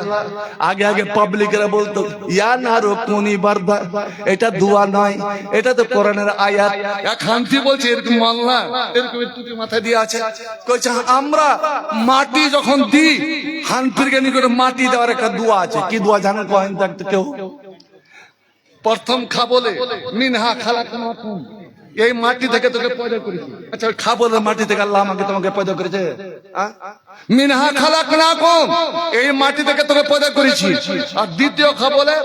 আগে আগে পাবলিকরা বলতো ইয়া নারু কুনি বারদা, এটা দোয়া নয়, এটা তো কোরআনের আয়াত। এক হানফি বলছে এরকম মানলা, এরকম টুপি মাথায় দিয়ে আছে, কইছে আমরা মাটি যখন দিই, হানফির জ্ঞানী করে মাটি দেওয়ার একটা দোয়া আছে। কি দোয়া জানেন? কয়েন থাকতে কেউ প্রথম খাবলে মিনহা খালাকনাকুম, এই মাটি থেকে তোকে পয়দা করেছি। আচ্ছা, খাবলে মাটি থেকে আল্লাহ আমাকে তোমাকে পয়দা করেছে। মিনহা খালাকনাকুম, এই মাটি থেকে তোকে পয়দা করেছি। আর দ্বিতীয় খাবলে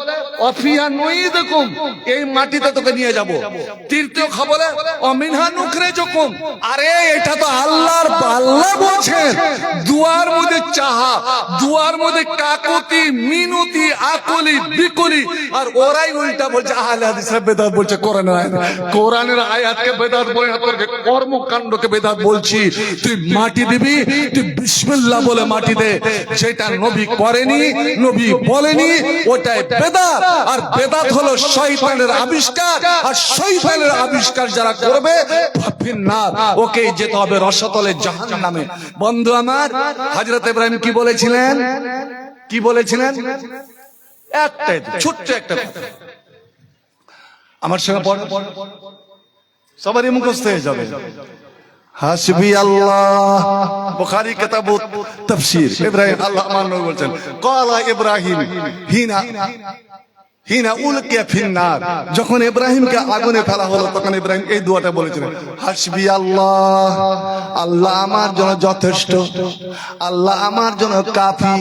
অফিয়া নুইদকুম, এই মাটিতে তোকে নিয়ে যাব। তৃতীয় খাবলে অমিনহা নুখরিজুকুম, আরে এটা তো আল্লাহর, আল্লাহ বলছেন দুয়ার মধ্যে চাহা, দুয়ার মধ্যে কাকুতি মিনতি আকুলি বিকুলি, আর ওরাই উল্টা বলছে আহলে হাদিসরা বেদাত বলছে কোরআনের আয়াত। কোরআনের আয়াতকে বেদাত বলে না, তোর কর্মকাণ্ডকে বেদাত বলছি। তুই মাটি দিবি, তুই বিসমিল্লাহ বলে মাটি দে। যেটা নবী করেনি, নবী বলেনি, ওটাই বেদাত। আর বেদাত হলো শয়তানের আবিষ্কার, আর শয়তানের আবিষ্কার যারা করবে ফিন্নার, ওকে যেতে হবে রসতলে জাহান্নামে। বন্ধু আমার, হযরত ইব্রাহিম কি বলেছিলেন? কি বলেছিলেন? একটাই ছোট্ট একটা কথা, আমার সঙ্গে সবারই মুখস্থ হয়ে যাবে। হাসবি আল্লাহ, বুখারী কিতাব তাফসীর। ইব্রাহিম, আল্লাহ আমার নবী বলছেন, ক্বালা ইব্রাহিম হিনা উলকিয়া ফিন্নার, যখন ইব্রাহিমকে আগুনে ফেলা হলো, তখন ইব্রাহিম এই দোয়াটা বলেছিলেন, হাসবি আল্লাহ, আল্লাহ আমার জন্য যথেষ্ট, আল্লাহ আমার জন্য কাফি।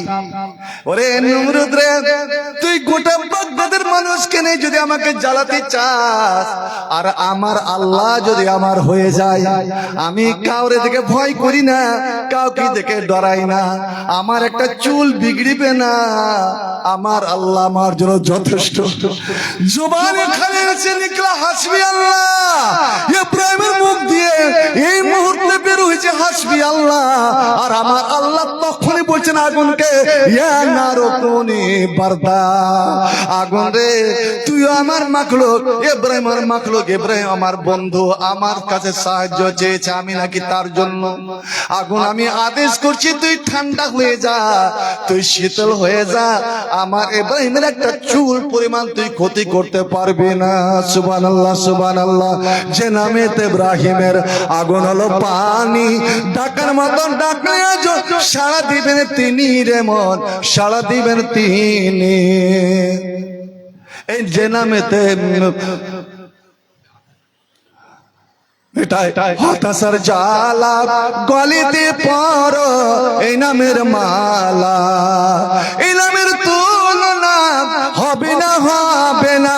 ওরে নমরুদ রে, তুই গোটা বাগদাদের মানুষকে নিয়ে যদি আমাকে জ্বালাতে চাস, আর আমার আল্লাহ যদি আমার হয়ে যায়, আমি কাউরে দেখে ভয় করি না, কাউকে দেখে ডরাই না, আমার একটা চুল বিগড়িবে না, আমার আল্লাহ আমার জন্য যথেষ্ট। জবানে খালি এসে নিকলা হাসবি আল্লাহ। ইব্রাহিমের মুখ দিয়ে এই মুহূর্তে বের হয়েছে হাসবি আল্লাহ, আর আমার আল্লাহ তখনই বলছে বলছেন আগুনকে, ইয়া নারু কুনি বারদা, আগুন রে তুই আমার মাখলুক, ইব্রাহিম আমার মাখলুক, ইব্রাহিম আমার বন্ধু, আমার কাছে সাহায্য চেয়েছে, আমি নাকি তার জন্য। আগুন আমি আদেশ করছি তুই ঠান্ডা হয়ে যা, তুই শীতল হয়ে যা, আমার ইব্রাহিমের একটা চুল পরিমাণ তুই ক্ষতি করতে পারবি না। সুবহানাল্লাহ সুবহানাল্লাহ। যে নামেতে ইব্রাহিমের আগুন হলো পানি, ডাকার মতন ডাকলে আজ সাড়া দিবেন তিনি রে মন, সাড়া দিবেন তিনি। এই যে নামেতে হতাশার জ্বালা গলিতে পর, এই নামের মালা, এই নামের তুলনা হবে না হবে না,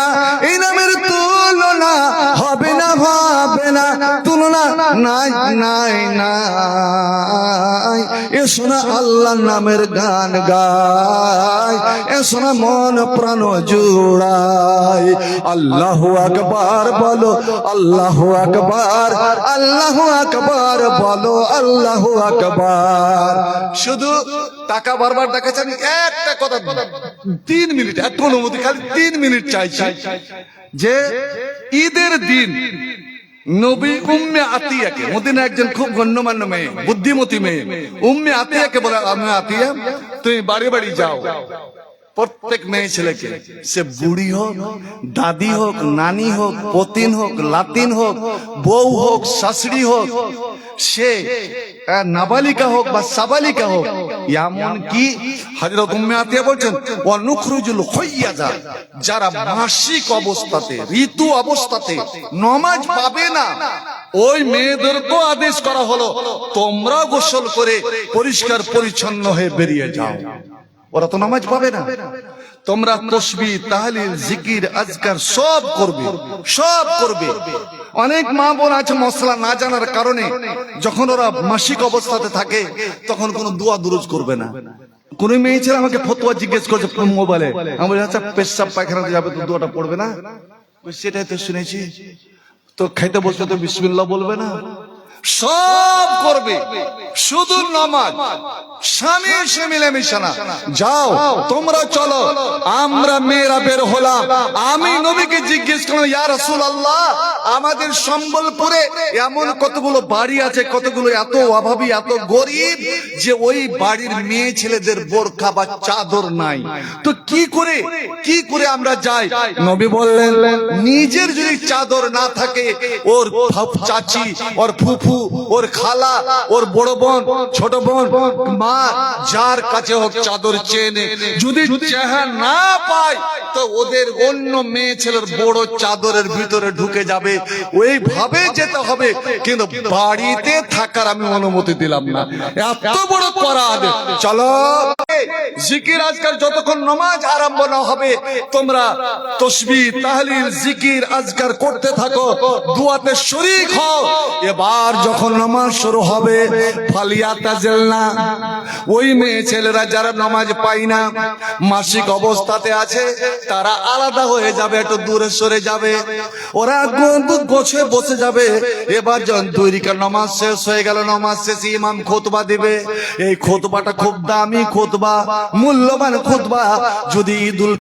এই নামের তুলনা হবে না হবে না, তুলনা নাই নাই নাই। এ শোনা আল্লাহর নামের গান গায়, এ শোনা মন প্রাণ জুড়াই। আল্লাহু আকবার বলো, আল্লাহু আকবার, আল্লাহু আকবার বলো, আল্লাহু আকবার। শুধু টাকা বারবার দেখাচ্ছে, আমি একটা কথা 3 মিনিট, একটু অনুমতি, খালি 3 মিনিট চাইছি। যে ঈদের দিন নবী উম্মে আতিয়াকে, মদিনা একজন খুব গণ্যমান্য মেয়ে, বুদ্ধিমতী মেয়ে, উম্মে আতিয়াকে বলে, আমি আতিয়া তুমি বাড়ি বাড়ি যাও, প্রত্যেক মেয়ে ছেলেকে, সে বুড়ি হোক, দাদি হোক, নানি হোক, পতিন হোক, লাতিন হোক, বউ হোক, শাশুড়ি হোক, সে নাবালিকা হোক বা সাবালিকা হোক, এমন কি হযরত উম্মে আতিয়া বলছেন, ওয়া নুখরুজুল হাইয়াজা, যারা মাসিক অবস্থাতে, ঋতু অবস্থাতে নামাজ পাবে না, ওই মেয়েদেরকেও আদেশ করা হলো তোমরা গোসল করে পরিষ্কার পরিচ্ছন্ন হয়ে বেরিয়ে যাও। ওরা তো নামাজ পাবে না, তোমরা তাসবিহ, তাহলিল, জিকির, আজকার সব করবে, সব করবে। অনেক মা বোন আছে মশলা না জানার কারণে যখন ওরা মাসিক অবস্থাতে থাকে তখন কোনো দোয়া দুরুজ করবে না। কোন মেয়ে ছেলে আমাকে ফতোয়া জিজ্ঞেস করছে মোবাইলে, আমি বলি আচ্ছা পেশাব পায়খানা যাবে তো দোয়াটা পড়বে না? সেটাই তো শুনেছি, তো খাইতে বসলে তো বিসমিল্লাহ বলবে না? সব করবে, শুধু নামাজ, স্বামী এসে মিলেমিশে না। যাও তোমরা চলো, আমরা মেয়েরা বের হলাম। আমি নবীকে জিজ্ঞেস করলাম, ইয়া রাসূলুল্লাহ, আমাদের সম্বলপুরে এমন কতগুলো বাড়ি আছে, কতগুলো এত অভাবী, এত গরিব, যে ওই বাড়ির মেয়ে ছেলেদের বোরকা বা চাদর নাই, তো কি করে আমরা যাই? নবী বললেন, নিজের যদি চাদর না থাকে, ওর চাচি, ওর ফুফু, ওর খালা, ওর বড় বোন, ছোট বোন, মা, যার কাছে হোক চাদর চেয়ে নে। যদি চেহারা না পায় তো ওদের অন্য মেয়ে ছেলের বড় চাদরের ভিতরে ঢুকে যাবে, ওইভাবে যেতে হবে, কিন্তু বাড়িতে থাকার আমি অনুমতি দিলাম না। এত বড় করাদ। চলো জিকির আজকার, যতক্ষণ নামাজ আরম্ভ না হবে তোমরা তাসবিহ, তাহলিল, জিকির, আজকার করতে থাকো, দুয়াতে শরীক হও। এবার যখন নামাজ শুরু হবে, ফালিয়াতাজিলনা, ওই মেয়ে ছেলেরা যারা নামাজ পায় না, মাসিক অবস্থাতে আছে, তারা আলাদা হয়ে যাবে, একটু দূরে সরে যাবে, ওরা গোছে বসে যাবে। এবার যখন 2 রাকাত নামাজ শেষ হয়ে গেল, নামাজ শেষে ইমাম খুতবা দিবে। এই খুতবাটা খুব দামি খুতবা, মূল্যবান খুতবা। যদি ঈদুল